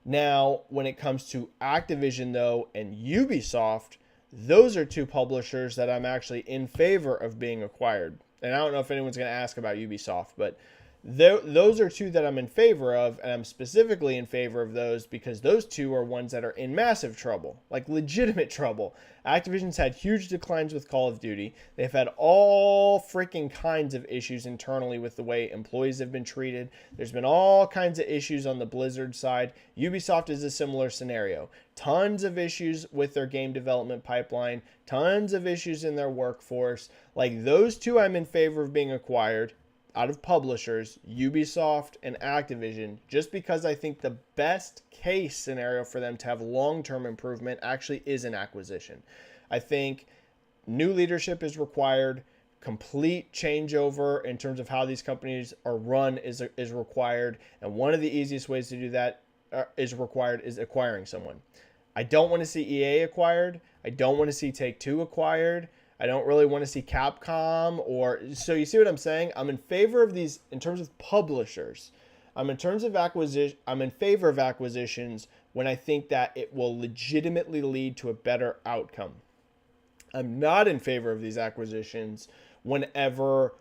Now, when it comes to Activision, though, and Ubisoft, those are 2 publishers that I'm actually in favor of being acquired. And I don't know if anyone's going to ask about Ubisoft, but those are 2 that I'm in favor of, and I'm specifically in favor of those because those 2 are ones that are in massive trouble, like legitimate trouble. Activision's had huge declines with Call of Duty. They've had all freaking kinds of issues internally with the way employees have been treated. There's been all kinds of issues on the Blizzard side. Ubisoft is a similar scenario. Tons of issues with their game development pipeline, tons of issues in their workforce. Like those 2 I'm in favor of being acquired. Out of publishers, Ubisoft and Activision, just because I think the best case scenario for them to have long-term improvement actually is an acquisition. I think new leadership is required, complete changeover in terms of how these companies are run is required, and one of the easiest ways to do that is acquiring someone. I don't want to see EA acquired. I don't want to see Take-Two acquired. I don't really want to see Capcom so you see what I'm saying? I'm in favor of these in terms of publishers. I'm in favor of acquisitions when I think that it will legitimately lead to a better outcome. I'm not in favor of these acquisitions whenever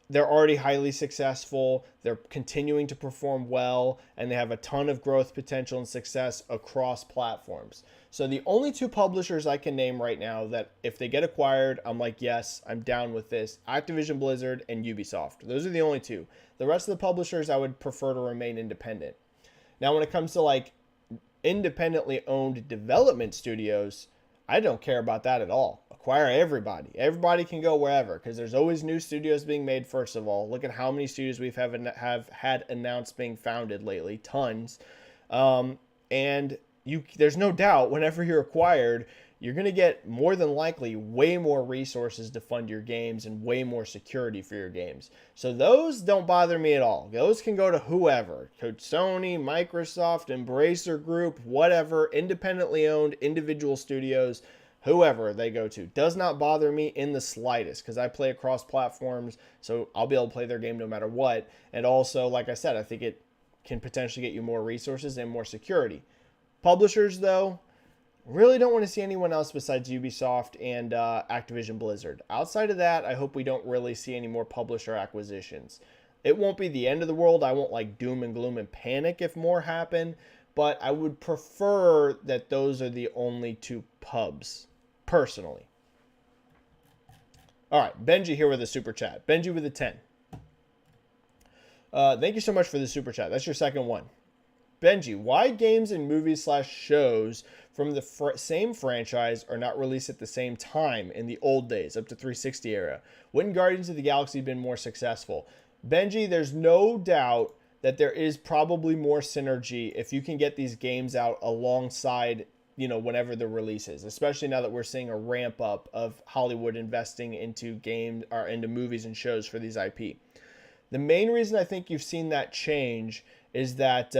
they're already highly successful, they're continuing to perform well, and they have a ton of growth potential and success across platforms. So the only 2 publishers I can name right now that if they get acquired, I'm like, yes, I'm down with this. Activision Blizzard and Ubisoft. Those are the only 2. The rest of the publishers I would prefer to remain independent. Now when it comes to like independently owned development studios, I don't care about that at all. Acquire everybody. Everybody can go wherever because there's always new studios being made, first of all. Look at how many studios we have had announced being founded lately. Tons. And there's no doubt whenever you're acquired, you're going to get more than likely way more resources to fund your games and way more security for your games. So those don't bother me at all. Those can go to whoever, Coach Sony, Microsoft, Embracer Group, whatever, independently owned, individual studios, whoever they go to. Does not bother me in the slightest because I play across platforms, so I'll be able to play their game no matter what. And also, like I said, I think it can potentially get you more resources and more security. Publishers, though, really don't want to see anyone else besides Ubisoft and Activision Blizzard. Outside of that, I hope we don't really see any more publisher acquisitions. It won't be the end of the world. I won't like doom and gloom and panic if more happen, but I would prefer that those are the only two pubs, personally. All right, Benji here with a super chat. Benji with a 10. Thank you so much for the super chat. That's your second one. Benji, why games and movies / shows from the same franchise are not released at the same time in the old days, up to 360 era? Wouldn't Guardians of the Galaxy been more successful? Benji, there's no doubt that there is probably more synergy if you can get these games out alongside, whenever the release is, especially now that we're seeing a ramp up of Hollywood investing into games or into movies and shows for these IP. The main reason I think you've seen that change is that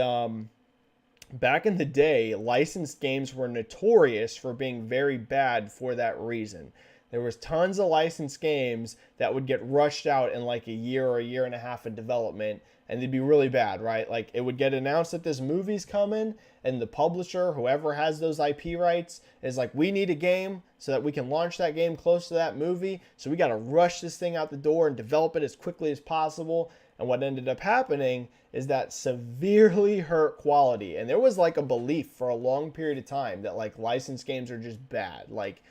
back in the day, licensed games were notorious for being very bad for that reason. There was tons of licensed games that would get rushed out in like a year or a year and a half of development, and they'd be really bad, right? Like it would get announced that this movie's coming, and the publisher, whoever has those IP rights, is like, we need a game so that we can launch that game close to that movie. So we got to rush this thing out the door and develop it as quickly as possible. And what ended up happening is that severely hurt quality. And there was like a belief for a long period of time that like licensed games are just bad. Like,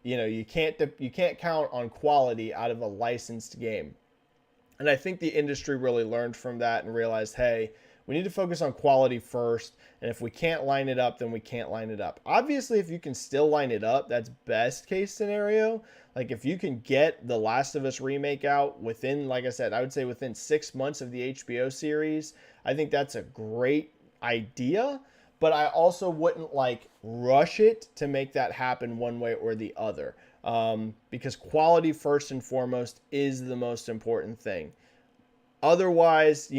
you can't count on quality out of a licensed game. And I think the industry really learned from that and realized, hey, we need to focus on quality first. And if we can't line it up, then we can't line it up. Obviously, if you can still line it up, that's best case scenario. Like if you can get The Last of Us remake out within, like I said, I would say within 6 months of the HBO series, I think that's a great idea. But I also wouldn't like rush it to make that happen one way or the other. Because quality first and foremost is the most important thing. Otherwise,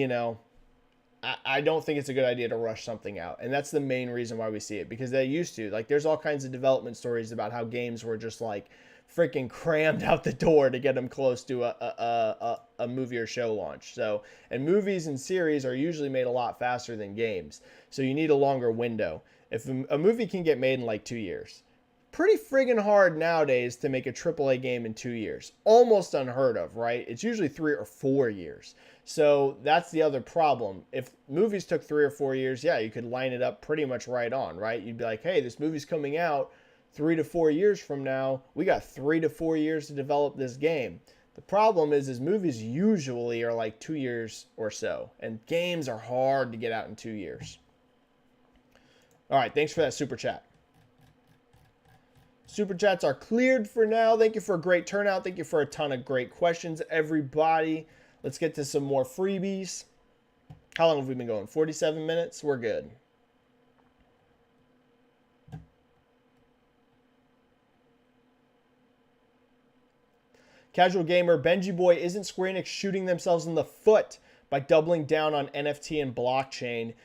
I don't think it's a good idea to rush something out. And that's the main reason why we see it. Because they used to. Like, there's all kinds of development stories about how games were just, like, freaking crammed out the door to get them close to a movie or show launch. So, and movies and series are usually made a lot faster than games. So you need a longer window. If a movie can get made in, like, 2 years. Pretty friggin' hard nowadays to make a AAA game in 2 years. Almost unheard of, right? It's usually 3 or 4 years. So that's the other problem. If movies took 3 or 4 years, yeah, you could line it up pretty much right on, right? You'd be like, hey, this movie's coming out 3 to 4 years from now. We got 3 to 4 years to develop this game. The problem is movies usually are like 2 years or so. And games are hard to get out in 2 years. All right, thanks for that super chat. Super chats are cleared for now. Thank you for a great turnout. Thank you for a ton of great questions, everybody. Let's get to some more freebies. How long have we been going? 47 minutes? We're good. Casual Gamer, Benji Boy, isn't Square-Enix shooting themselves in the foot by doubling down on NFT and blockchain?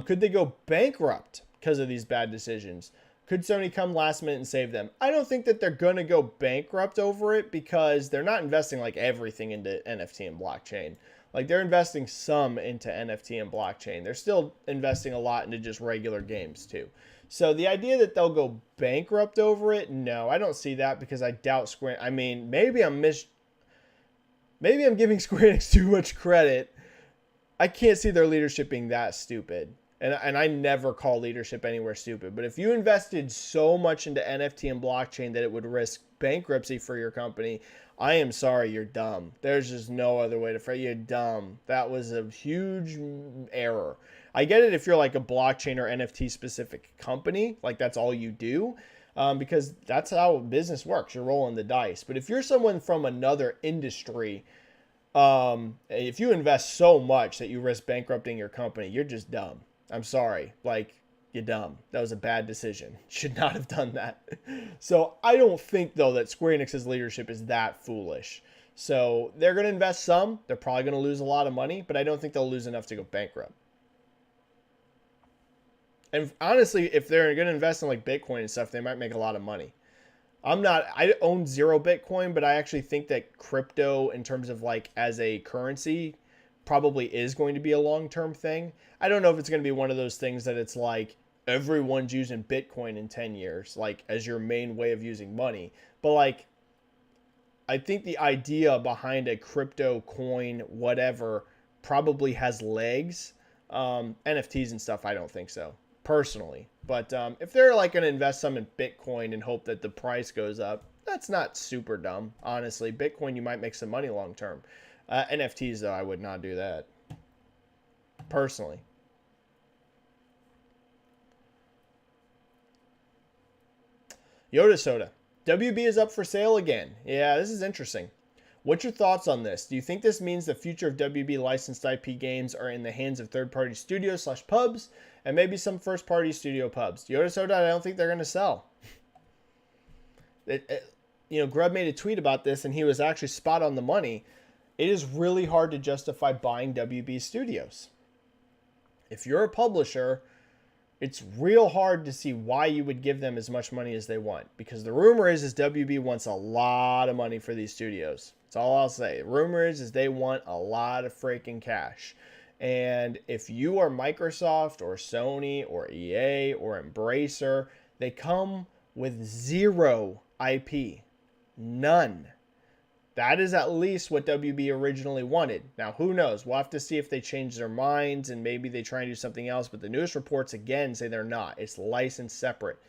Could they go bankrupt because of these bad decisions? Could Sony come last minute and save them? I don't think that they're going to go bankrupt over it because they're not investing like everything into NFT and blockchain. Like they're investing some into NFT and blockchain. They're still investing a lot into just regular games too. So the idea that they'll go bankrupt over it, no, I don't see that because I doubt Square. I mean, maybe I'm giving Square Enix too much credit. I can't see their leadership being that stupid. And I never call leadership anywhere stupid. But if you invested so much into NFT and blockchain that it would risk bankruptcy for your company, I am sorry, you're dumb. There's just no other way to phrase it. You're dumb. That was a huge error. I get it if you're like a blockchain or NFT specific company, like that's all you do, because that's how business works. You're rolling the dice. But if you're someone from another industry, if you invest so much that you risk bankrupting your company, you're just dumb. I'm sorry. Like, you're dumb. That was a bad decision. Should not have done that. So I don't think, though, that Square Enix's leadership is that foolish. So they're going to invest some. They're probably going to lose a lot of money, but I don't think they'll lose enough to go bankrupt. And honestly, if they're going to invest in like Bitcoin and stuff, they might make a lot of money. I own 0 Bitcoin, but I actually think that crypto in terms of like as a currency probably is going to be a long-term thing. I don't know if it's going to be one of those things that it's like everyone's using Bitcoin in 10 years, like as your main way of using money. But like, I think the idea behind a crypto coin, whatever, probably has legs. NFTs and stuff, I don't think so, personally. But if they're like going to invest some in Bitcoin and hope that the price goes up, that's not super dumb, honestly. Bitcoin, you might make some money long term. NFTs, though, I would not do that, personally. Yoda Soda. WB is up for sale again. Yeah, this is interesting. What's your thoughts on this? Do you think this means the future of WB licensed IP games are in the hands of third-party studios / pubs and maybe some first-party studio pubs? Yoda Soda, I don't think they're going to sell. Grub made a tweet about this, and he was actually spot on the money. It is really hard to justify buying WB studios. If you're a publisher, it's real hard to see why you would give them as much money as they want. Because the rumor is WB wants a lot of money for these studios. That's all I'll say. The rumor is they want a lot of freaking cash. And if you are Microsoft or Sony or EA or Embracer, they come with 0 IP. None. That is at least what WB originally wanted. Now, who knows? We'll have to see if they change their minds and maybe they try and do something else. But the newest reports, again, say they're not. It's licensed separate.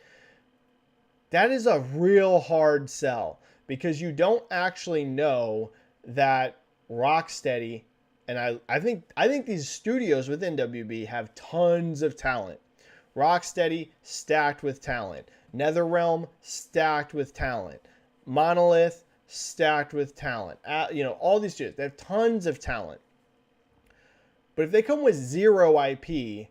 That is a real hard sell because you don't actually know that Rocksteady, and I think these studios within WB have tons of talent. Rocksteady, stacked with talent. NetherRealm, stacked with talent. Monolith, stacked with talent. All these studios, they have tons of talent. But if they come with 0 IP,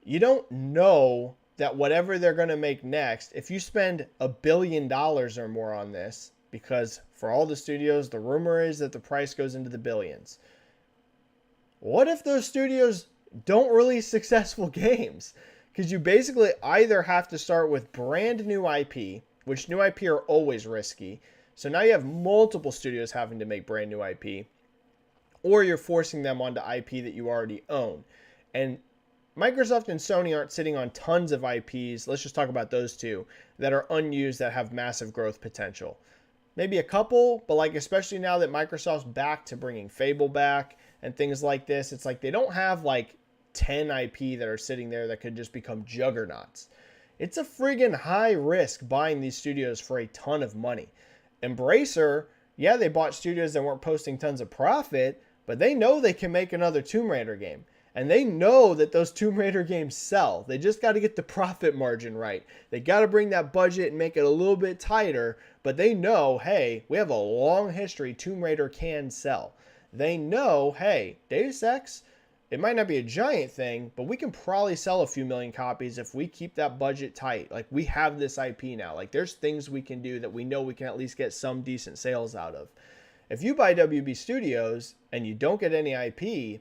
you don't know that whatever they're going to make next, if you spend $1 billion or more on this, because for all the studios, the rumor is that the price goes into the billions. What if those studios don't release successful games? Because you basically either have to start with brand new IP, which new IP are always risky. So now you have multiple studios having to make brand new IP, or you're forcing them onto IP that you already own. And Microsoft and Sony aren't sitting on tons of IPs. Let's just talk about those two that are unused that have massive growth potential. Maybe a couple, but like especially now that Microsoft's back to bringing Fable back and things like this, it's like they don't have like 10 IP that are sitting there that could just become juggernauts. It's a friggin' high risk buying these studios for a ton of money. Embracer, yeah, they bought studios that weren't posting tons of profit, but they know they can make another Tomb Raider game. And they know that those Tomb Raider games sell. They just got to get the profit margin right. They got to bring that budget and make it a little bit tighter. But they know, hey, we have a long history. Tomb Raider can sell. They know, hey, Deus Ex, it might not be a giant thing, but we can probably sell a few million copies if we keep that budget tight. Like, we have this IP now. Like, there's things we can do that we know we can at least get some decent sales out of. If you buy WB Studios and you don't get any IP,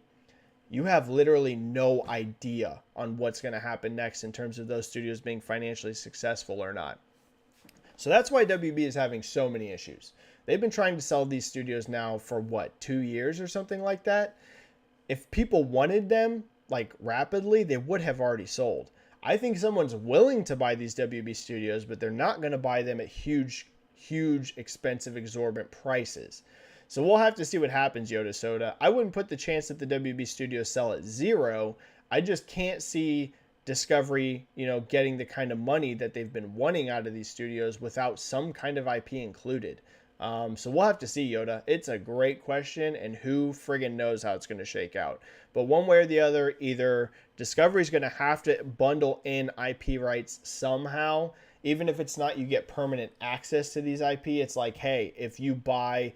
you have literally no idea on what's going to happen next in terms of those studios being financially successful or not. So that's why WB is having so many issues. They've been trying to sell these studios now for 2 years or something like that. If people wanted them like rapidly, they would have already sold. I think someone's willing to buy these WB studios, but they're not going to buy them at huge, expensive, exorbitant prices. So we'll have to see what happens, Yoda Soda. I wouldn't put the chance that the WB studios sell at 0. I just can't see Discovery, getting the kind of money that they've been wanting out of these studios without some kind of IP included. So we'll have to see, Yoda. It's a great question, and who friggin' knows how it's going to shake out. But one way or the other, either Discovery's going to have to bundle in IP rights somehow. Even if it's not you get permanent access to these IP, it's like, hey, if you buy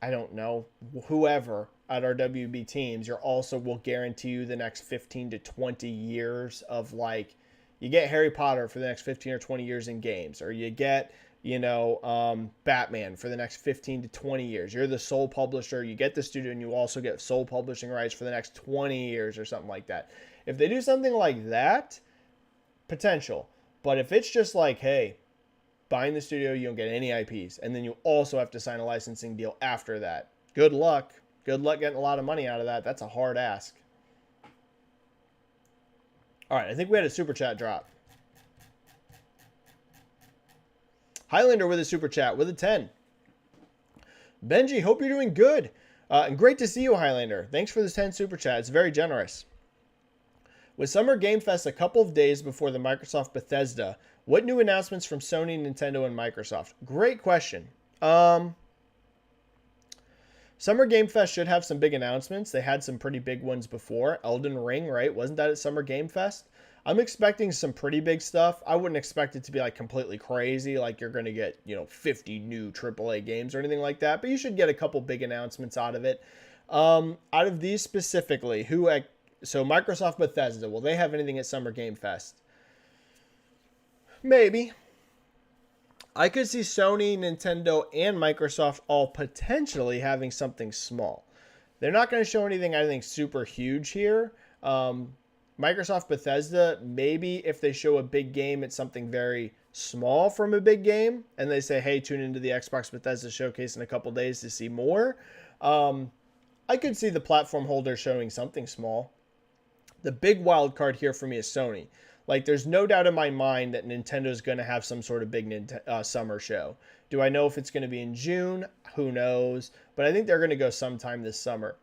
I don't know, whoever at our WB teams, you're also will guarantee you the next 15 to 20 years of like, you get Harry Potter for the next 15 or 20 years in games, or you get, Batman for the next 15 to 20 years. You're the sole publisher, you get the studio, and you also get sole publishing rights for the next 20 years or something like that. If they do something like that, potential. But if it's just like, hey, buying the studio, you don't get any IPs, and then you also have to sign a licensing deal after that. Good luck. Good luck getting a lot of money out of that. That's a hard ask. All right, I think we had a super chat drop. Highlander with a super chat with a 10. Benji, hope you're doing good. And great to see you, Highlander. Thanks for this 10 super chat. It's very generous. With Summer Game Fest a couple of days before the Microsoft Bethesda, what new announcements from Sony, Nintendo, and Microsoft? Great question. Summer Game Fest should have some big announcements. They had some pretty big ones before. Elden Ring, right? Wasn't that at Summer Game Fest? I'm expecting some pretty big stuff. I wouldn't expect it to be like completely crazy, like you're going to get, 50 new AAA games or anything like that, but you should get a couple big announcements out of it. Out of these specifically, so Microsoft Bethesda, will they have anything at Summer Game Fest? Maybe. I could see Sony, Nintendo, and Microsoft all potentially having something small. They're not going to show anything, I think, super huge here. Microsoft Bethesda, maybe if they show a big game, it's something very small from a big game, and they say, hey, tune into the Xbox Bethesda showcase in a couple days to see more. I could see the platform holder showing something small. The big wild card here for me is Sony. Like, there's no doubt in my mind that Nintendo's going to have some sort of big summer show. Do I know if it's going to be in June? Who knows? But I think they're going to go sometime this summer.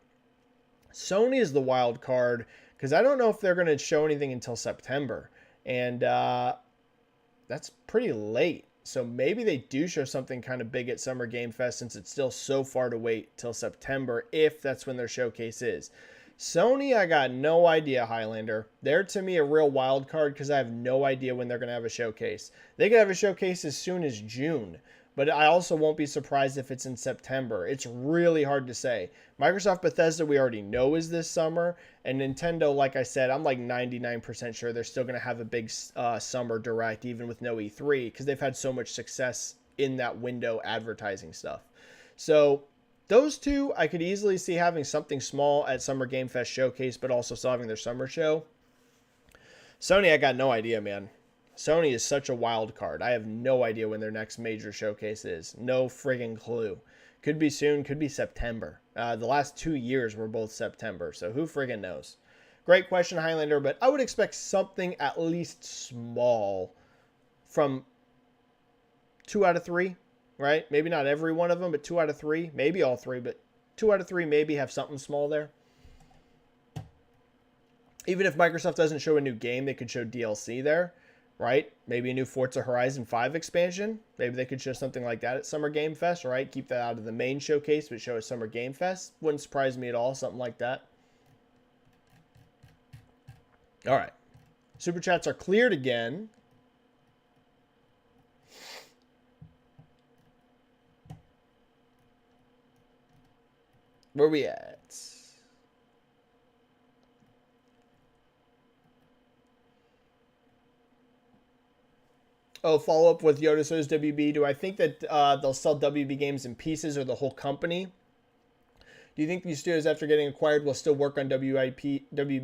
Sony is the wild card because I don't know if they're going to show anything until September. And that's pretty late. So maybe they do show something kind of big at Summer Game Fest since it's still so far to wait till September if that's when their showcase is. Sony, I got no idea, Highlander. They're, to me, a real wild card because I have no idea when they're going to have a showcase. They could have a showcase as soon as June, but I also won't be surprised if it's in September. It's really hard to say. Microsoft Bethesda, we already know is this summer, and Nintendo, like I said, I'm like 99% sure they're still going to have a big summer direct, even with no E3, because they've had so much success in that window advertising stuff. So those two, I could easily see having something small at Summer Game Fest Showcase, but also still having their summer show. Sony, I got no idea, man. Sony is such a wild card. I have no idea when their next major showcase is. No friggin' clue. Could be soon, could be September. The last 2 years were both September, so who friggin' knows? Great question, Highlander, but I would expect something at least small from 2 out of 3. Right? Maybe not every one of them, but 2 out of 3. Maybe all 3, but 2 out of 3 maybe have something small there. Even if Microsoft doesn't show a new game, they could show DLC there, right? Maybe a new Forza Horizon 5 expansion. Maybe they could show something like that at Summer Game Fest, right? Keep that out of the main showcase, but show a Summer Game Fest. Wouldn't surprise me at all, something like that. All right. Super chats are cleared again. Where we at? Oh, follow up with Yoda says WB. Do I think that they'll sell WB games in pieces or the whole company? Do you think these studios, after getting acquired, will still work on WB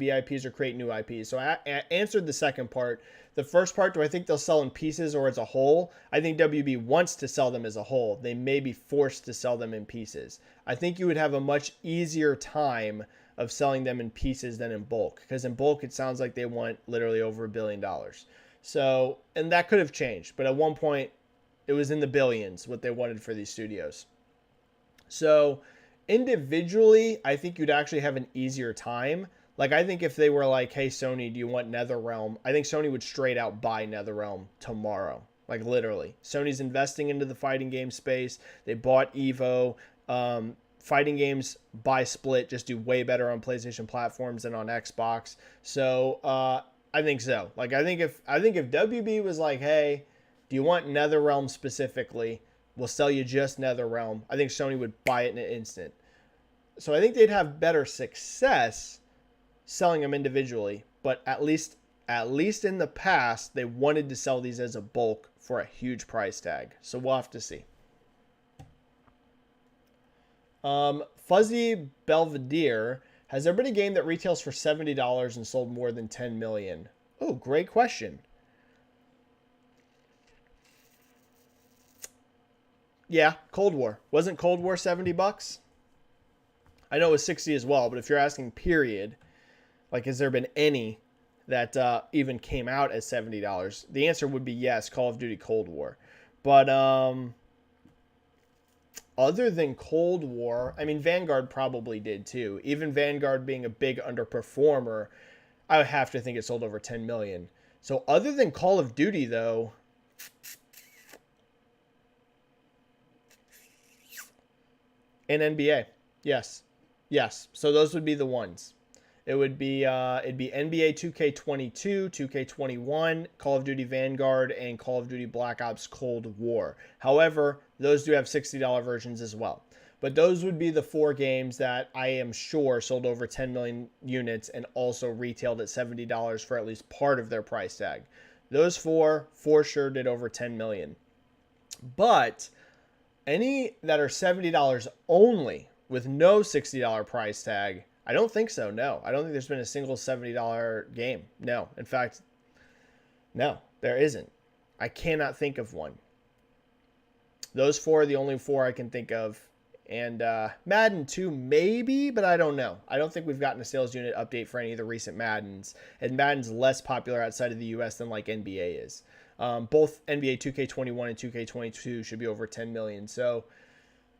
IPs or create new IPs? So I answered the second part. The first part, do I think they'll sell in pieces or as a whole? I think WB wants to sell them as a whole. They may be forced to sell them in pieces. I think you would have a much easier time of selling them in pieces than in bulk. Because in bulk, it sounds like they want literally over $1 billion. So, and that could have changed. But at one point, it was in the billions what they wanted for these studios. So individually, I think you'd actually have an easier time. Like, I think if they were like, hey, Sony, do you want NetherRealm? I think Sony would straight out buy NetherRealm tomorrow. Like, literally. Sony's investing into the fighting game space. They bought Evo. Fighting games by split just do way better on PlayStation platforms than on Xbox. So, I think so. Like, I think if WB was like, hey, do you want NetherRealm specifically? We'll sell you just NetherRealm. I think Sony would buy it in an instant. So I think they'd have better success selling them individually, but at least in the past, they wanted to sell these as a bulk for a huge price tag. So we'll have to see. Fuzzy Belvedere, has there been a game that retails for $70 and sold more than 10 million? Oh, great question. Yeah, Cold War. Wasn't Cold War $70? I know it was 60 as well, but if you're asking period, like has there been any that even came out as $70? The answer would be yes, Call of Duty Cold War. But other than Cold War, I mean, Vanguard probably did too. Even Vanguard being a big underperformer, I would have to think it sold over 10 million. So other than Call of Duty, though, and NBA, yes. So those would be the ones. It would be NBA 2K22, 2K21, Call of Duty Vanguard, and Call of Duty Black Ops Cold War. However, those do have $60 versions as well. But those would be the 4 games that I am sure sold over 10 million units and also retailed at $70 for at least part of their price tag. Those 4 for sure did over 10 million. But any that are $70 only with no $60 price tag, I don't think so. No, I don't think there's been a single $70 game. No, in fact, no, there isn't. I cannot think of one. Those 4 are the only 4 I can think of. And Madden 2 maybe, but I don't know. I don't think we've gotten a sales unit update for any of the recent Maddens. And Madden's less popular outside of the US than like NBA is. Both NBA 2K21 and 2K22 should be over 10 million. So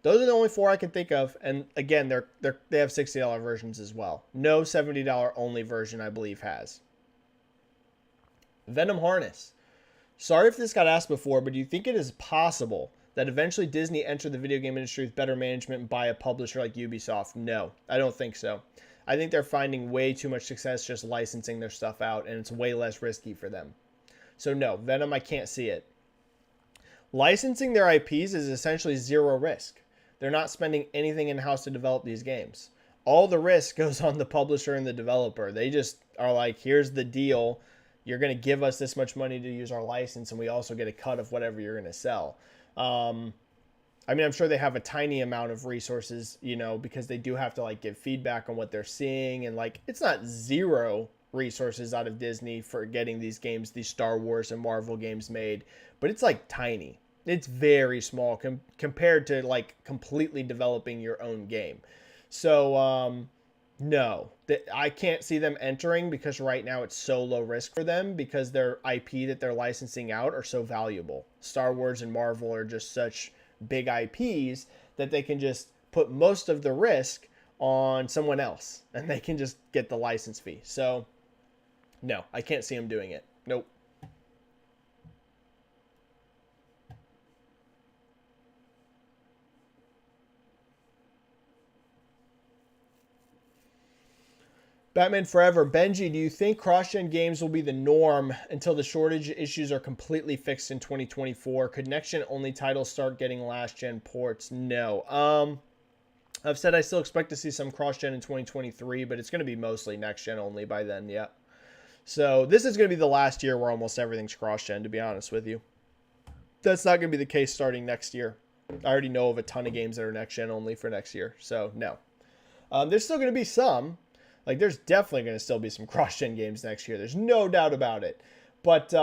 those are the only 4 I can think of. And again, they have $60 versions as well. No $70 only version, I believe, has. Venom Harness. Sorry if this got asked before, but do you think it is possible that eventually Disney enter the video game industry with better management and buy a publisher like Ubisoft? No, I don't think so. I think they're finding way too much success just licensing their stuff out, and it's way less risky for them. So no, Venom, I can't see it. Licensing their IPs is essentially zero risk. They're not spending anything in-house to develop these games. All the risk goes on the publisher and the developer. They just are like, here's the deal. You're going to give us this much money to use our license, and we also get a cut of whatever you're going to sell. I mean, I'm sure they have a tiny amount of resources, you know, because they do have to like give feedback on what they're seeing. And like, it's not zero resources out of Disney for getting these games, these Star Wars and Marvel games made, but it's like tiny. It's very small compared to like completely developing your own game. So, no, I can't see them entering because right now it's so low risk for them because their IP that they're licensing out are so valuable. Star Wars and Marvel are just such big IPs that they can just put most of the risk on someone else and they can just get the license fee. So, no, I can't see them doing it. Nope. Batman Forever. Benji, do you think cross-gen games will be the norm until the shortage issues are completely fixed in 2024? Could next-gen only titles start getting last-gen ports? No. I've said I still expect to see some cross-gen in 2023, but it's going to be mostly next-gen only by then, yeah. So this is going to be the last year where almost everything's cross-gen, to be honest with you. That's not going to be the case starting next year. I already know of a ton of games that are next-gen only for next year, so no. There's still going to be some. Like, there's definitely going to still be some cross-gen games next year. There's no doubt about it. But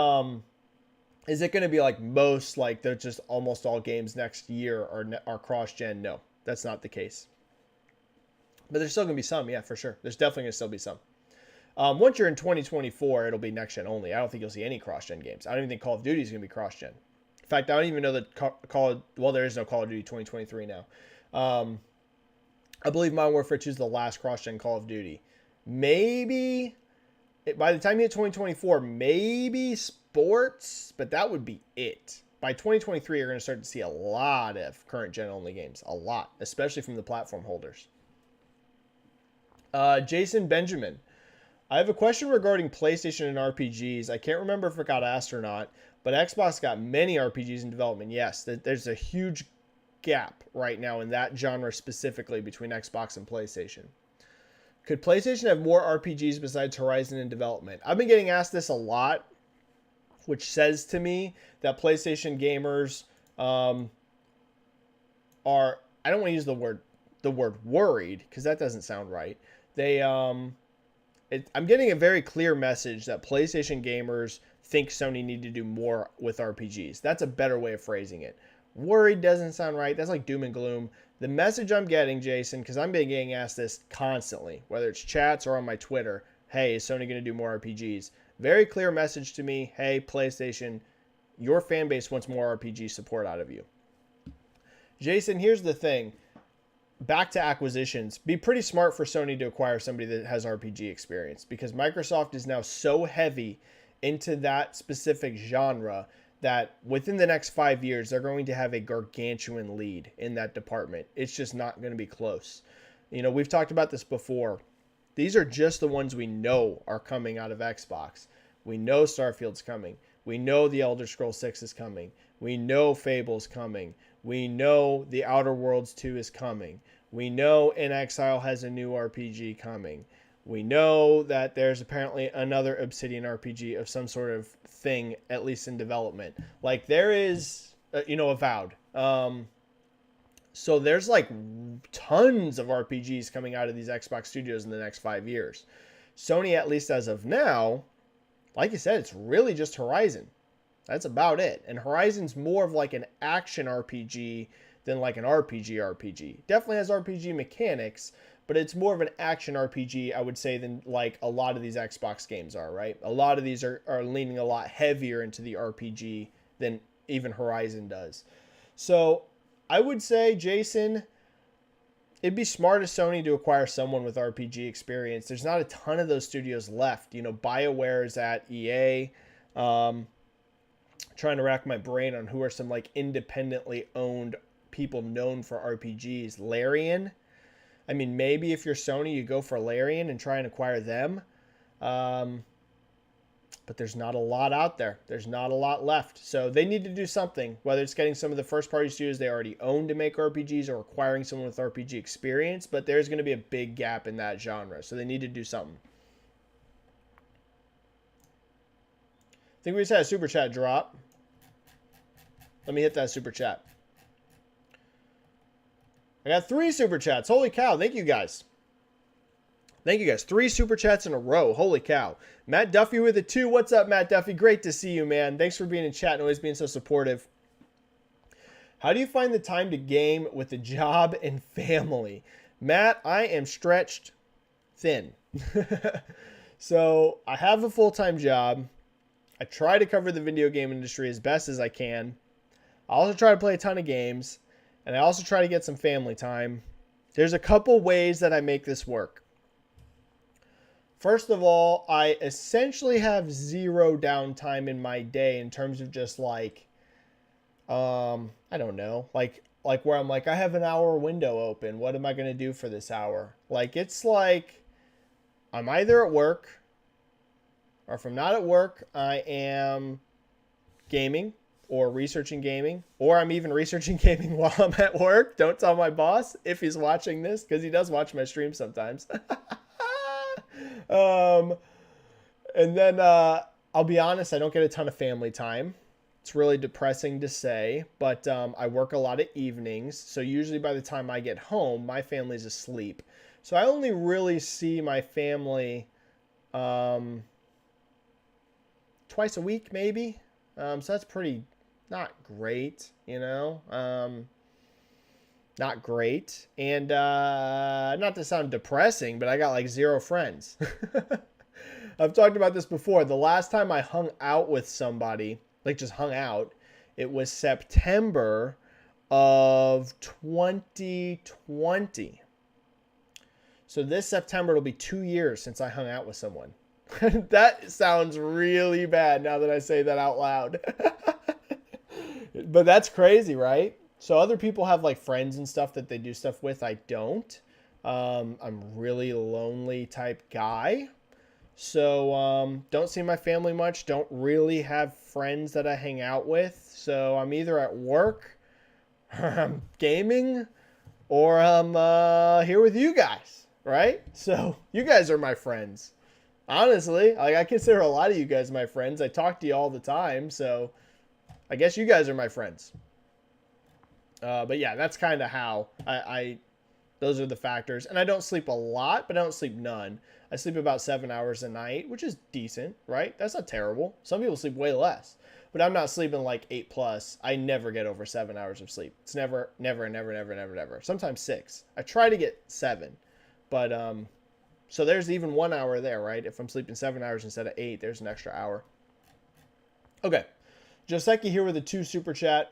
is it going to be like most, like, they're just almost all games next year are cross-gen? No, that's not the case. But there's still going to be some, yeah, for sure. There's definitely going to still be some. Once you're in 2024, it'll be next-gen only. I don't think you'll see any cross-gen games. I don't even think Call of Duty is going to be cross-gen. In fact, I don't even know that there is no Call of Duty 2023 now. I believe Modern Warfare 2 is the last cross-gen Call of Duty. Maybe, by the time you hit 2024, maybe sports, but that would be it. By 2023, you're going to start to see a lot of current-gen only games. A lot, especially from the platform holders. Jason Benjamin. I have a question regarding PlayStation and RPGs. I can't remember if it got asked or not, But Xbox got many RPGs in development. Yes, there's a huge gap right now in that genre specifically between Xbox and PlayStation. Could PlayStation have more RPGs besides Horizon in development? I've been getting asked this a lot, which says to me that PlayStation gamers are, I don't want to use the word worried because that doesn't sound right. I'm getting a very clear message that PlayStation gamers think Sony need to do more with RPGs. That's a better way of phrasing it. Worried doesn't sound right. That's like doom and gloom. The message I'm getting, Jason, because I'm getting asked this constantly, whether it's chats or on my Twitter, hey, is Sony going to do more RPGs? Very clear message to me, hey, PlayStation, your fan base wants more RPG support out of you. Jason, here's the thing. Back to acquisitions. Be pretty smart for Sony to acquire somebody that has RPG experience because Microsoft is now so heavy into that specific genre that within the next 5 years, they're going to have a gargantuan lead in that department. It's just not going to be close. We've talked about this before. These are just the ones we know are coming out of Xbox. We know Starfield's coming. We know The Elder Scrolls 6 is coming. We know Fable's coming. We know The Outer Worlds 2 is coming. We know In Exile has a new RPG coming. We know that there's apparently another Obsidian RPG of some sort of thing, at least in development. Like there is, Avowed. So there's like tons of RPGs coming out of these Xbox studios in the next 5 years. Sony, at least as of now, like I said, it's really just Horizon. That's about it. And Horizon's more of like an action RPG than like an RPG. Definitely has RPG mechanics, but it's more of an action RPG, I would say, than like a lot of these Xbox games are, right? A lot of these are leaning a lot heavier into the RPG than even Horizon does. So I would say, Jason, it'd be smart of Sony to acquire someone with RPG experience. There's not a ton of those studios left. BioWare is at EA. Trying to rack my brain on who are some like independently owned people known for RPGs. Larian. I mean, maybe if you're Sony, you go for Larian and try and acquire them. But there's not a lot out there. There's not a lot left. So they need to do something, whether it's getting some of the first-party studios they already own to make RPGs or acquiring someone with RPG experience. But there's going to be a big gap in that genre. So they need to do something. I think we just had a super chat drop. Let me hit that super chat. I got 3 super chats. Holy cow. Thank you guys. 3 super chats in a row. Holy cow. Matt Duffy with a 2. What's up, Matt Duffy? Great to see you, man. Thanks for being in chat and always being so supportive. How do you find the time to game with the job and family? Matt, I am stretched thin. So I have a full-time job. I try to cover the video game industry as best as I can. I also try to play a ton of games. And I also try to get some family time. There's a couple ways that I make this work. First of all, I essentially have 0 downtime in my day in terms of just like, I don't know, like where I'm like, I have an hour window open. What am I going to do for this hour? Like, it's like I'm either at work, or if I'm not at work, I am gaming or researching gaming, or I'm even researching gaming while I'm at work. Don't tell my boss if he's watching this, because he does watch my stream sometimes. And then I'll be honest, I don't get a ton of family time. It's really depressing to say, but I work a lot of evenings, so usually by the time I get home, my family's asleep. So I only really see my family twice a week, maybe. So that's pretty not great, not great. And not to sound depressing, but I got like 0 friends. I've talked about this before. The last time I hung out with somebody, like just hung out, it was September of 2020. So this September, it'll be 2 years since I hung out with someone. That sounds really bad now that I say that out loud. But that's crazy, right? So other people have like friends and stuff that they do stuff with. I don't. I'm really lonely type guy. So don't see my family much. Don't really have friends that I hang out with. So I'm either at work, or I'm gaming, or I'm here with you guys, right? So you guys are my friends. Honestly, like I consider a lot of you guys my friends. I talk to you all the time, so I guess you guys are my friends. But yeah, that's kind of how I those are the factors. And I don't sleep a lot, but I don't sleep none. I sleep about 7 hours a night, which is decent, right? That's not terrible. Some people sleep way less, but I'm not sleeping like 8 plus. I never get over 7 hours of sleep. It's never. Sometimes 6. I try to get 7, but so there's even 1 hour there, right? If I'm sleeping 7 hours instead of 8, there's an extra hour. Okay. Joseki here with a 2 super chat.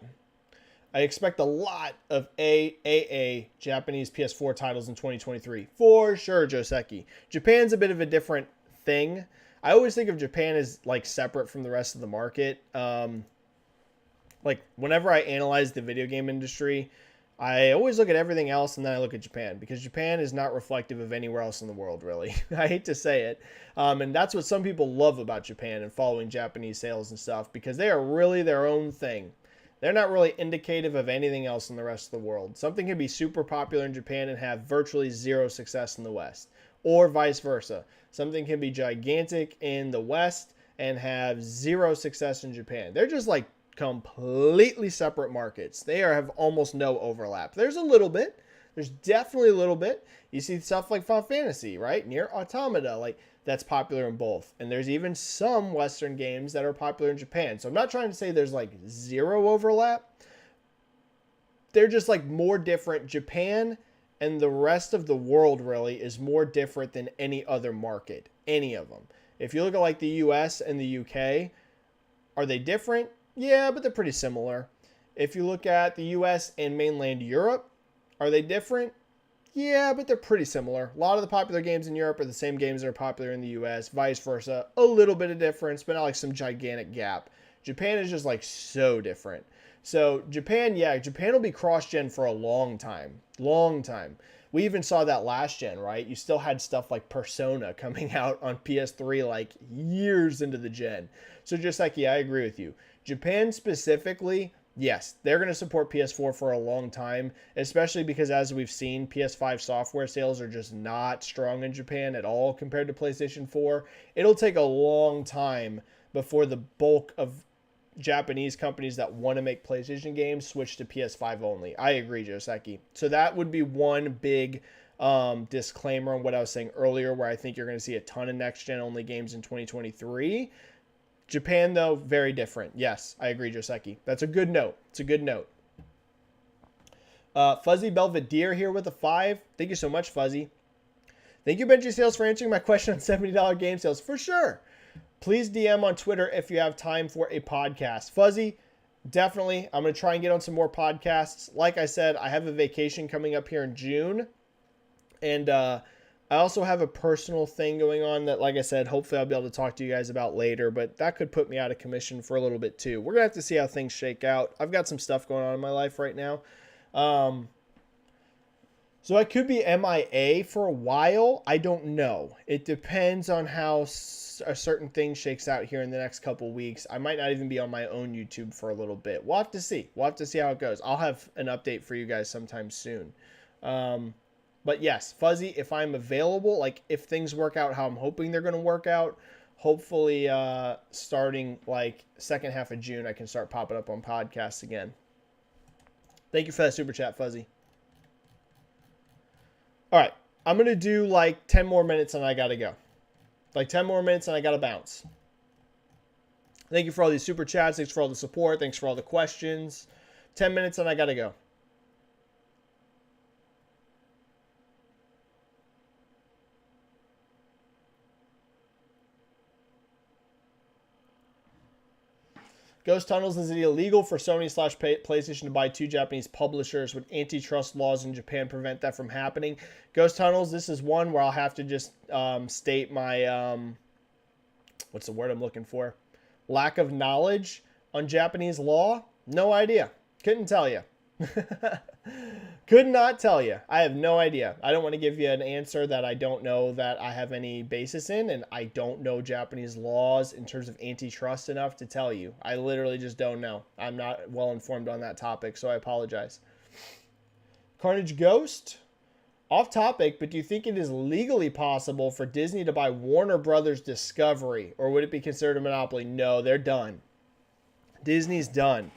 I expect a lot of AAA Japanese PS4 titles in 2023. For sure, Joseki. Japan's a bit of a different thing. I always think of Japan as like separate from the rest of the market. Like whenever I analyze the video game industry, I always look at everything else and then I look at Japan because Japan is not reflective of anywhere else in the world, really. I hate to say it. And that's what some people love about Japan and following Japanese sales and stuff because they are really their own thing. They're not really indicative of anything else in the rest of the world. Something can be super popular in Japan and have virtually zero success in the West, or vice versa. Something can be gigantic in the West and have zero success in Japan. They're just like completely separate markets. They have almost no overlap. There's a little bit. There's definitely a little bit. You see stuff like Final Fantasy, right? Nier Automata, like that's popular in both. And there's even some Western games that are popular in Japan. So I'm not trying to say there's like zero overlap. They're just like more different. Japan and the rest of the world really is more different than any other market. Any of them. If you look at like the US and the UK, are they different? Yeah, but they're pretty similar. If you look at the US and mainland Europe, are they different? Yeah, but they're pretty similar. A lot of the popular games in Europe are the same games that are popular in the US, vice versa. A little bit of difference, but not like some gigantic gap. Japan is just like so different. So Japan, yeah, Japan will be cross-gen for a long time. Long time. We even saw that last gen, right? You still had stuff like Persona coming out on PS3 like years into the gen. So just like, yeah, I agree with you. Japan specifically, yes, they're going to support PS4 for a long time, especially because as we've seen, PS5 software sales are just not strong in Japan at all compared to PlayStation 4. It'll take a long time before the bulk of Japanese companies that want to make PlayStation games switch to PS5 only. I agree, Joseki. So that would be one big disclaimer on what I was saying earlier, where I think you're going to see a ton of next-gen only games in 2023. Japan, though, very different. Yes, I agree, Joseki. That's a good note. It's a good note. Fuzzy Belvedere here with a 5. Thank you so much, Fuzzy. Thank you, Benji-Sales, for answering my question on $70 game sales. For sure. Please DM on Twitter if you have time for a podcast. Fuzzy, definitely. I'm going to try and get on some more podcasts. Like I said, I have a vacation coming up here in June. And I also have a personal thing going on that, like I said, hopefully I'll be able to talk to you guys about later, but that could put me out of commission for a little bit too. We're going to have to see how things shake out. I've got some stuff going on in my life right now. So I could be MIA for a while. I don't know. It depends on how a certain thing shakes out here in the next couple weeks. I might not even be on my own YouTube for a little bit. We'll have to see. We'll have to see how it goes. I'll have an update for you guys sometime soon. But yes, Fuzzy, if I'm available, like if things work out how I'm hoping they're going to work out, hopefully starting like second half of June, I can start popping up on podcasts again. Thank you for that super chat, Fuzzy. All right, I'm going to do like 10 more minutes and I got to go. Like 10 more minutes and I got to bounce. Thank you for all these super chats. Thanks for all the support. Thanks for all the questions. 10 minutes and I got to go. Ghost Tunnels, is it illegal for Sony/PlayStation to buy 2 Japanese publishers? Would antitrust laws in Japan prevent that from happening? Ghost Tunnels, this is one where I'll have to just state my, what's the word I'm looking for? Lack of knowledge on Japanese law? No idea. Couldn't tell you. Could not tell you. I have no idea. I don't want to give you an answer that I don't know that I have any basis in, and I don't know Japanese laws in terms of antitrust enough to tell you. I literally just don't know. I'm not well informed on that topic, so I apologize. Carnage Ghost. Off topic, but do you think it is legally possible for Disney to buy Warner Brothers Discovery, or would it be considered a monopoly? No, they're done. Disney's done.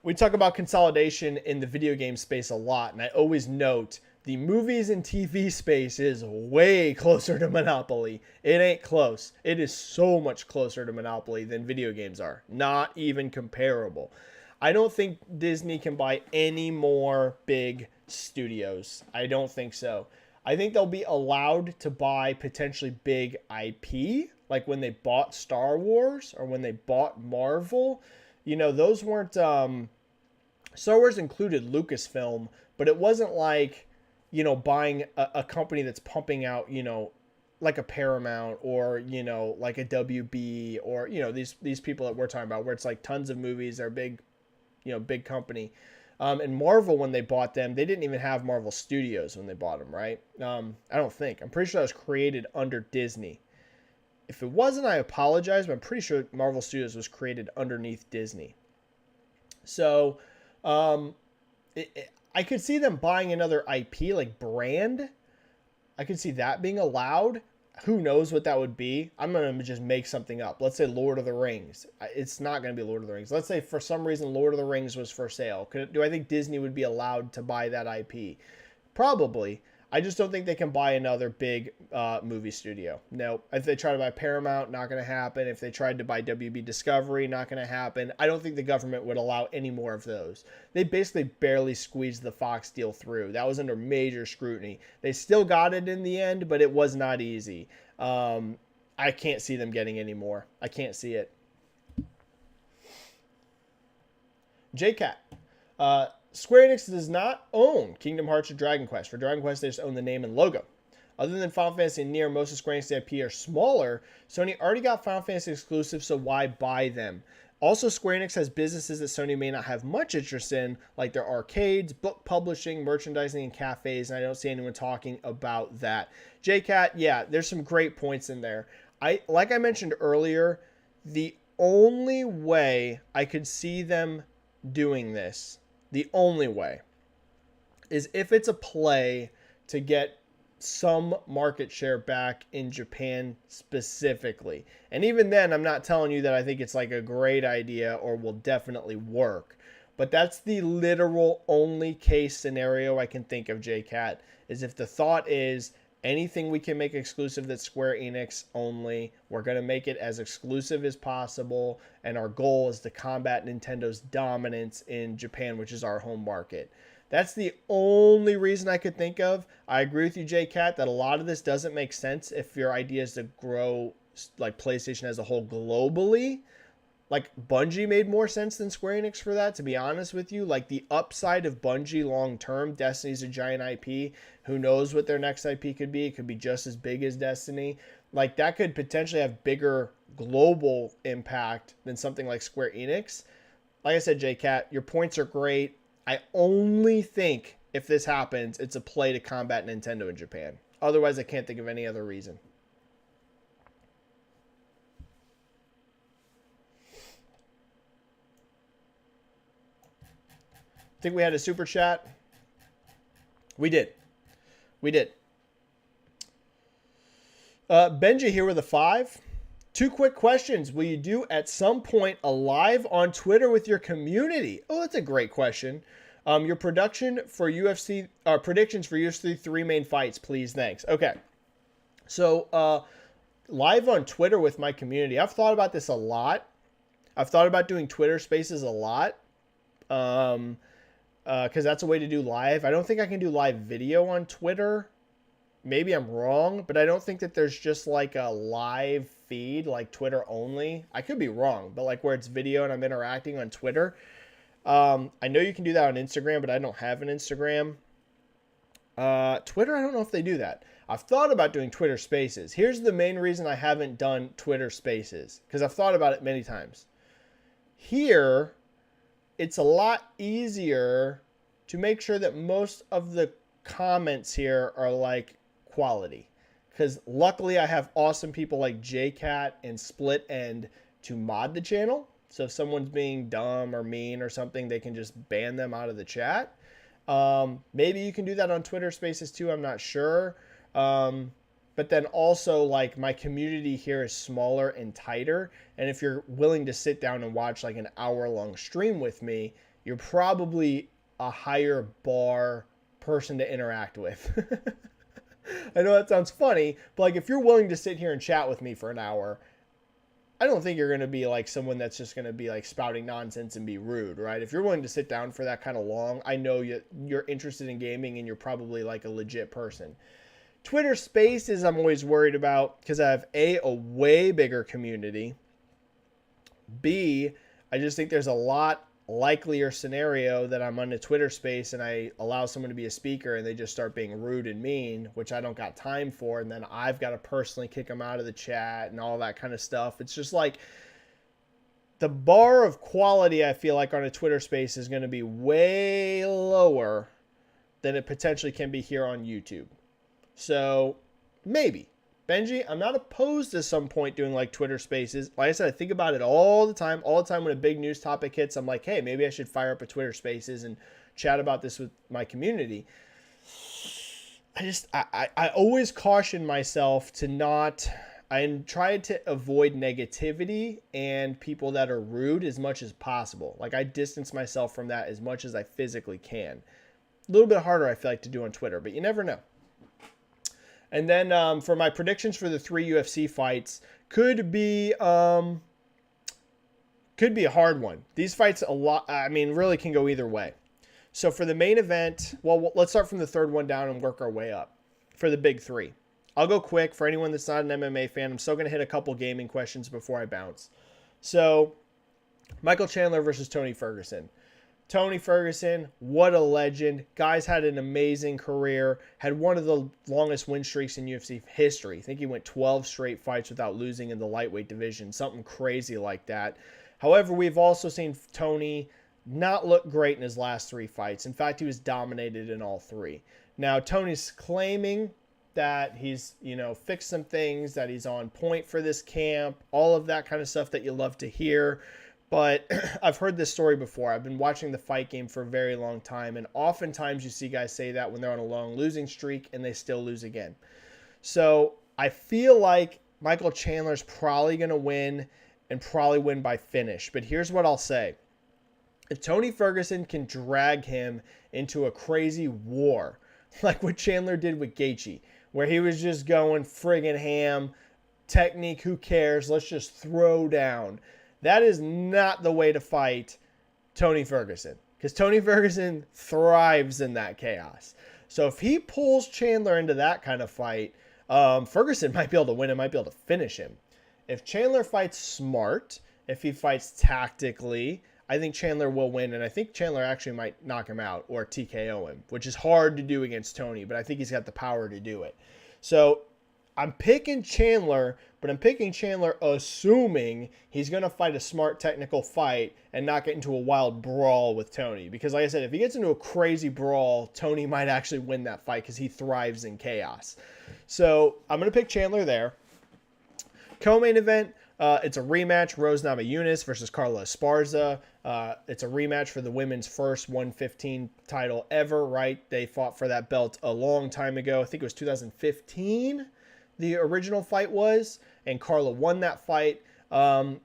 We talk about consolidation in the video game space a lot, and I always note the movies and TV space is way closer to monopoly. It ain't close. It is so much closer to monopoly than video games are. Not even comparable. I don't think Disney can buy any more big studios. I don't think so. I think they'll be allowed to buy potentially big IP, like when they bought Star Wars or when they bought Marvel. You know, those weren't... Star Wars included Lucasfilm, but it wasn't like, you know, buying a company that's pumping out, you know, like a Paramount or, you know, like a WB or, you know, these people that we're talking about where it's like tons of movies. They're big, you know, big company. And Marvel, when they bought them, they didn't even have Marvel Studios when they bought them, right? I don't think. I'm pretty sure that was created under Disney. If it wasn't, I apologize, but I'm pretty sure Marvel Studios was created underneath Disney. So I could see them buying another IP like brand. I could see that being allowed. Who knows what that would be? I'm going to just make something up. Let's say Lord of the Rings. It's not going to be Lord of the Rings. Let's say for some reason Lord of the Rings was for sale. Do I think Disney would be allowed to buy that IP? Probably. I just don't think they can buy another big movie studio. No. If they try to buy Paramount, not going to happen. If they tried to buy WB Discovery, not going to happen. I don't think the government would allow any more of those. They basically barely squeezed the Fox deal through. That was under major scrutiny. They still got it in the end, but it was not easy. I can't see them getting any more. I can't see it. JCat. Square Enix does not own Kingdom Hearts or Dragon Quest. For Dragon Quest, they just own the name and logo. Other than Final Fantasy and Nier, most of Square Enix IP are smaller. Sony already got Final Fantasy exclusives, so why buy them? Also, Square Enix has businesses that Sony may not have much interest in, like their arcades, book publishing, merchandising, and cafes, and I don't see anyone talking about that. JCat, yeah, there's some great points in there. Like I mentioned earlier, the only way I could see them doing this, the only way, is if it's a play to get some market share back in Japan specifically. And even then, I'm not telling you that I think it's like a great idea or will definitely work. But that's the literal only case scenario I can think of, JCat, is if the thought is anything we can make exclusive that's Square Enix only, we're going to make it as exclusive as possible. And our goal is to combat Nintendo's dominance in Japan, which is our home market. That's the only reason I could think of. I agree with you, JCat, that a lot of this doesn't make sense if your idea is to grow like PlayStation as a whole globally. Like Bungie made more sense than Square Enix for that, to be honest with you. Like the upside of Bungie long term, Destiny's a giant IP. Who knows what their next IP could be? It could be just as big as Destiny. Like that could potentially have bigger global impact than something like Square Enix. Like I said, JCat, your points are great. I only think if this happens, it's a play to combat Nintendo in Japan. Otherwise, I can't think of any other reason. Think we had a super chat? We did. We did. Benji here with a 5. 2 quick questions. Will you do at some point a live on Twitter with your community? Oh, that's a great question. Your predictions for UFC 3 main fights, please. Thanks. Okay. So, live on Twitter with my community. I've thought about this a lot. I've thought about doing Twitter Spaces a lot. Because that's a way to do live. I don't think I can do live video on Twitter. Maybe I'm wrong, but I don't think that there's just like a live feed, like Twitter only. I could be wrong, but like where it's video and I'm interacting on Twitter. I know you can do that on Instagram, but I don't have an Instagram. Twitter, I don't know if they do that. I've thought about doing Twitter Spaces. Here's the main reason I haven't done Twitter Spaces, because I've thought about it many times. Here, it's a lot easier to make sure that most of the comments here are like quality. Because luckily I have awesome people like JCat and Split End to mod the channel. So if someone's being dumb or mean or something, they can just ban them out of the chat. Maybe you can do that on Twitter Spaces too. I'm not sure. But then also, like, my community here is smaller and tighter. And if you're willing to sit down and watch like an hour-long stream with me, you're probably a higher bar person to interact with. I know that sounds funny, but like if you're willing to sit here and chat with me for an hour, I don't think you're going to be like someone that's just going to be like spouting nonsense and be rude, right? If you're willing to sit down for that kind of long, I know you're interested in gaming and you're probably like a legit person. Twitter Spaces I'm always worried about because I have a way bigger community. B, I just think there's a lot likelier scenario that I'm on a Twitter Space and I allow someone to be a speaker and they just start being rude and mean, which I don't got time for, and then I've got to personally kick them out of the chat and all that kind of stuff. It's just like the bar of quality I feel like on a Twitter Space is going to be way lower than it potentially can be here on YouTube. So maybe. Benji, I'm not opposed to some point doing like Twitter Spaces. Like I said, I think about it all the time. All the time when a big news topic hits, I'm like, hey, maybe I should fire up a Twitter Spaces and chat about this with my community. I always caution myself to not, I try to avoid negativity and people that are rude as much as possible. Like I distance myself from that as much as I physically can. A little bit harder, I feel like, to do on Twitter, but you never know. And then for my predictions for the 3 UFC fights, could be a hard one. These fights really can go either way. So for the main event, well, let's start from the third one down and work our way up. For the big 3, I'll go quick. For anyone that's not an MMA fan, I'm still going to hit a couple gaming questions before I bounce. So Michael Chandler versus Tony Ferguson. Tony Ferguson, what a legend. Guy's had an amazing career, had one of the longest win streaks in UFC history. I think he went 12 straight fights without losing in the lightweight division, something crazy like that. However, we've also seen Tony not look great in his last 3 fights. In fact, he was dominated in all 3. Now, Tony's claiming that he's, fixed some things, that he's on point for this camp, all of that kind of stuff that you love to hear. But I've heard this story before. I've been watching the fight game for a very long time, and oftentimes you see guys say that when they're on a long losing streak and they still lose again. So I feel like Michael Chandler's probably going to win and probably win by finish. But here's what I'll say. If Tony Ferguson can drag him into a crazy war, like what Chandler did with Gaethje, where he was just going friggin' ham, technique, who cares, let's just throw down. That is not the way to fight Tony Ferguson, because Tony Ferguson thrives in that chaos. So if he pulls Chandler into that kind of fight, Ferguson might be able to win and might be able to finish him. If Chandler fights smart, if he fights tactically, I think Chandler will win, and I think Chandler actually might knock him out or TKO him, which is hard to do against Tony, but I think he's got the power to do it. So I'm picking Chandler, but I'm picking Chandler assuming he's going to fight a smart technical fight and not get into a wild brawl with Tony. Because like I said, if he gets into a crazy brawl, Tony might actually win that fight because he thrives in chaos. So I'm going to pick Chandler there. Co-main event, it's a rematch, Rose Namajunas versus Carla Esparza. It's a rematch for the women's first 115 title ever, right? They fought for that belt a long time ago. I think it was 2015. The original fight was, and Carla won that fight. I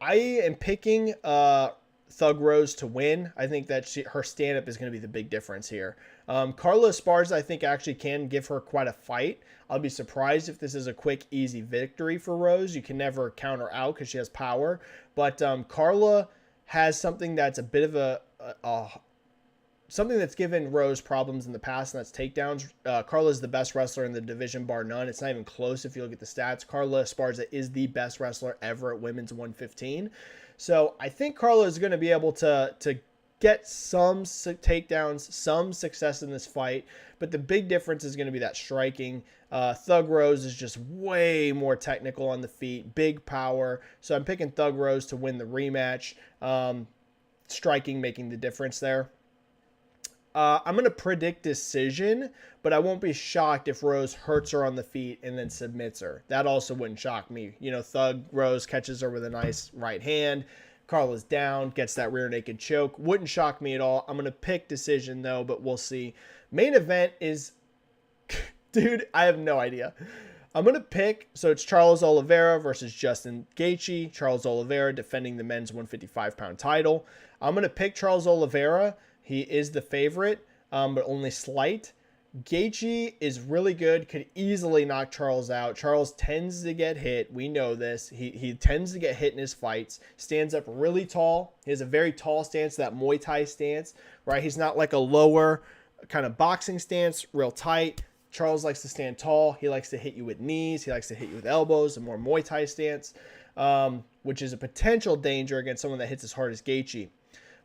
am picking Thug Rose to win. I think that her stand-up is going to be the big difference here. Carla Esparza, I think, actually can give her quite a fight. I'll be surprised if this is a quick, easy victory for Rose. You can never count her out because she has power. But Carla has something that's a bit of something that's given Rose problems in the past, and that's takedowns. Carla is the best wrestler in the division, bar none. It's not even close if you look at the stats. Carla Esparza is the best wrestler ever at women's 115. So I think Carla is going to be able to get some takedowns, some success in this fight, but the big difference is going to be that striking. Thug Rose is just way more technical on the feet, big power. So I'm picking Thug Rose to win the rematch. Striking making the difference there. I'm going to predict decision, but I won't be shocked if Rose hurts her on the feet and then submits her. That also wouldn't shock me. You know, Thug Rose catches her with a nice right hand. Carla's down, gets that rear naked choke. Wouldn't shock me at all. I'm going to pick decision, though, but we'll see. Main event is... Dude, I have no idea. I'm going to pick... So it's Charles Oliveira versus Justin Gaethje. Charles Oliveira defending the men's 155-pound title. I'm going to pick Charles Oliveira. He is the favorite, but only slight. Gaethje is really good, could easily knock Charles out. Charles tends to get hit. We know this. He tends to get hit in his fights. Stands up really tall. He has a very tall stance, that Muay Thai stance, right? He's not like a lower kind of boxing stance, real tight. Charles likes to stand tall. He likes to hit you with knees. He likes to hit you with elbows, a more Muay Thai stance, which is a potential danger against someone that hits as hard as Gaethje.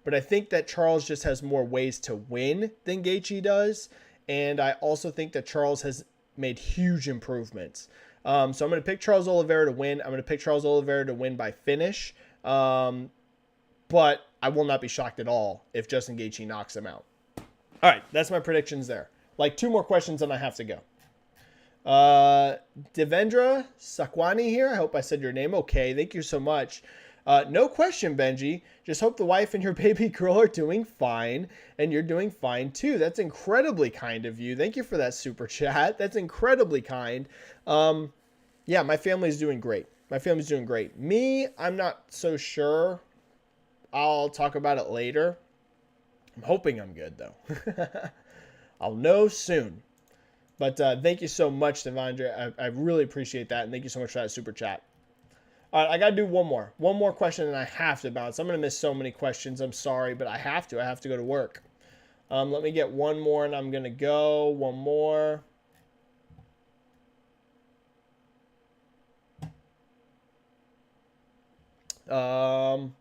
But I think that Charles just has more ways to win than Gaethje does. And I also think that Charles has made huge improvements. So I'm going to pick Charles Oliveira to win. I'm going to pick Charles Oliveira to win by finish. But I will not be shocked at all if Justin Gaethje knocks him out. All right, that's my predictions there. Like 2 more questions and I have to go. Devendra Sakwani here. I hope I said your name okay. Thank you so much. No question, Benji. Just hope the wife and your baby girl are doing fine, and you're doing fine too. That's incredibly kind of you. Thank you for that super chat. That's incredibly kind. Yeah, my family's doing great. My family's doing great. Me, I'm not so sure. I'll talk about it later. I'm hoping I'm good, though. I'll know soon. But thank you so much, Devendra. I really appreciate that, and thank you so much for that super chat. All right, I got to do one more question, and I have to bounce. I'm going to miss so many questions. I'm sorry, but I have to go to work. Let me get one more, and I'm going to go. One more. All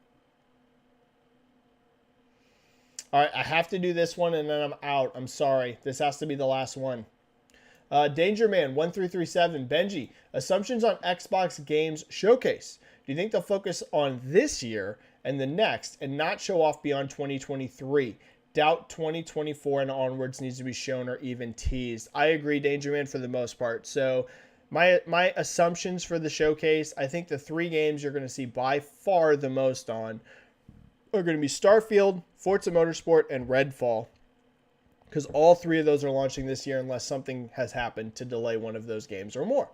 right, I have to do this one, and then I'm out. I'm sorry. This has to be the last one. Danger Man 1337, Benji, assumptions on Xbox Games Showcase. Do you think they'll focus on this year and the next and not show off beyond 2023? Doubt 2024 and onwards needs to be shown or even teased. I agree, Danger Man, for the most part. So my assumptions for the showcase, I think the 3 games you're going to see by far the most on are going to be Starfield, Forza Motorsport, and Redfall. Because all 3 of those are launching this year unless something has happened to delay one of those games or more.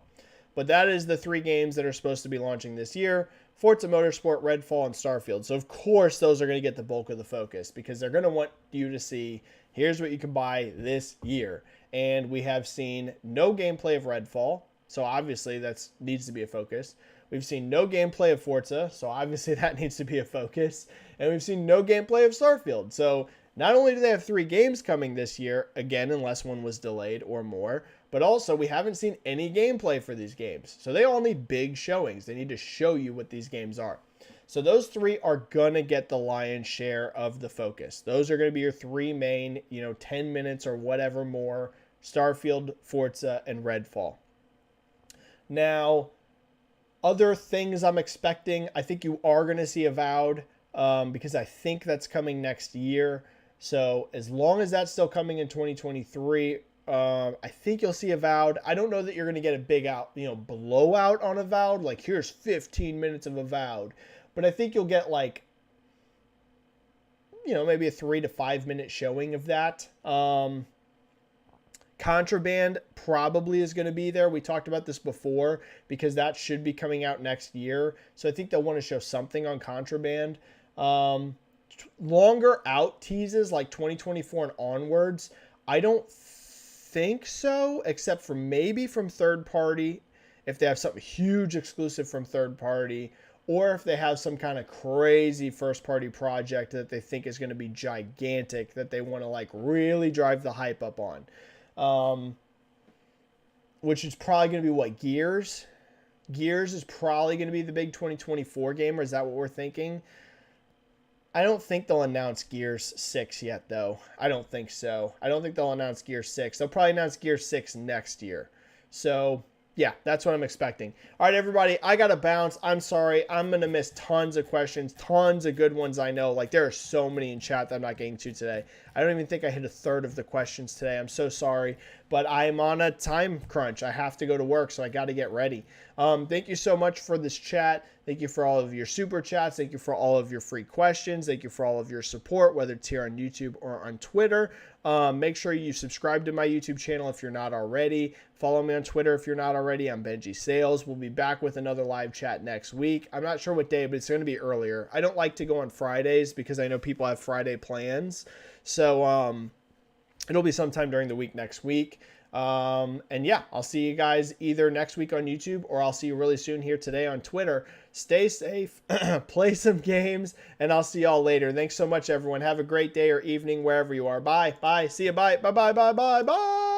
But that is the 3 games that are supposed to be launching this year: Forza Motorsport, Redfall, and Starfield. So, of course, those are going to get the bulk of the focus because they're going to want you to see, here's what you can buy this year. And we have seen no gameplay of Redfall, so obviously that needs to be a focus. We've seen no gameplay of Forza, so obviously that needs to be a focus. And we've seen no gameplay of Starfield. So not only do they have 3 games coming this year, again, unless one was delayed or more, but also we haven't seen any gameplay for these games. So they all need big showings. They need to show you what these games are. So those 3 are going to get the lion's share of the focus. Those are going to be your 3 main, 10 minutes or whatever more: Starfield, Forza, and Redfall. Now, other things I'm expecting, I think you are going to see Avowed, because I think that's coming next year. So as long as that's still coming in 2023, I think you'll see Avowed. I don't know that you're going to get a big blowout on Avowed. Like, here's 15 minutes of Avowed. But I think you'll get maybe a 3 to 5 minute showing of that. Contraband probably is going to be there. We talked about this before because that should be coming out next year. So I think they'll want to show something on Contraband. Longer out teases like 2024 and onwards, I don't think so, except for maybe from third party, if they have something huge exclusive from third party, or if they have some kind of crazy first party project that they think is going to be gigantic that they want to really drive the hype up on. Which is probably going to be what, Gears? Gears is probably going to be the big 2024 game, or is that what we're thinking? I don't think they'll announce Gears 6 yet, though. I don't think so. I don't think they'll announce Gears 6. They'll probably announce Gears 6 next year. So Yeah, that's what I'm expecting. All right, everybody, I got to bounce. I'm sorry. I'm going to miss tons of questions, tons of good ones I know. Like, there are so many in chat that I'm not getting to today. I don't even think I hit a third of the questions today. I'm so sorry, but I'm on a time crunch. I have to go to work, so I got to get ready. Thank you so much for this chat. Thank you for all of your super chats. Thank you for all of your free questions. Thank you for all of your support, whether it's here on YouTube or on Twitter. Make sure you subscribe to my YouTube channel if you're not already. Follow me on Twitter if you're not already. I'm Benji-Sales. We'll be back with another live chat next week. I'm not sure what day, but it's going to be earlier. I don't like to go on Fridays because I know people have Friday plans. So it'll be sometime during the week next week. And yeah, I'll see you guys either next week on YouTube or I'll see you really soon here today on Twitter. Stay safe, play some games, and I'll see y'all later. Thanks so much, everyone. Have a great day or evening wherever you are. Bye. Bye. See you. Bye. Bye. Bye. Bye. Bye. Bye.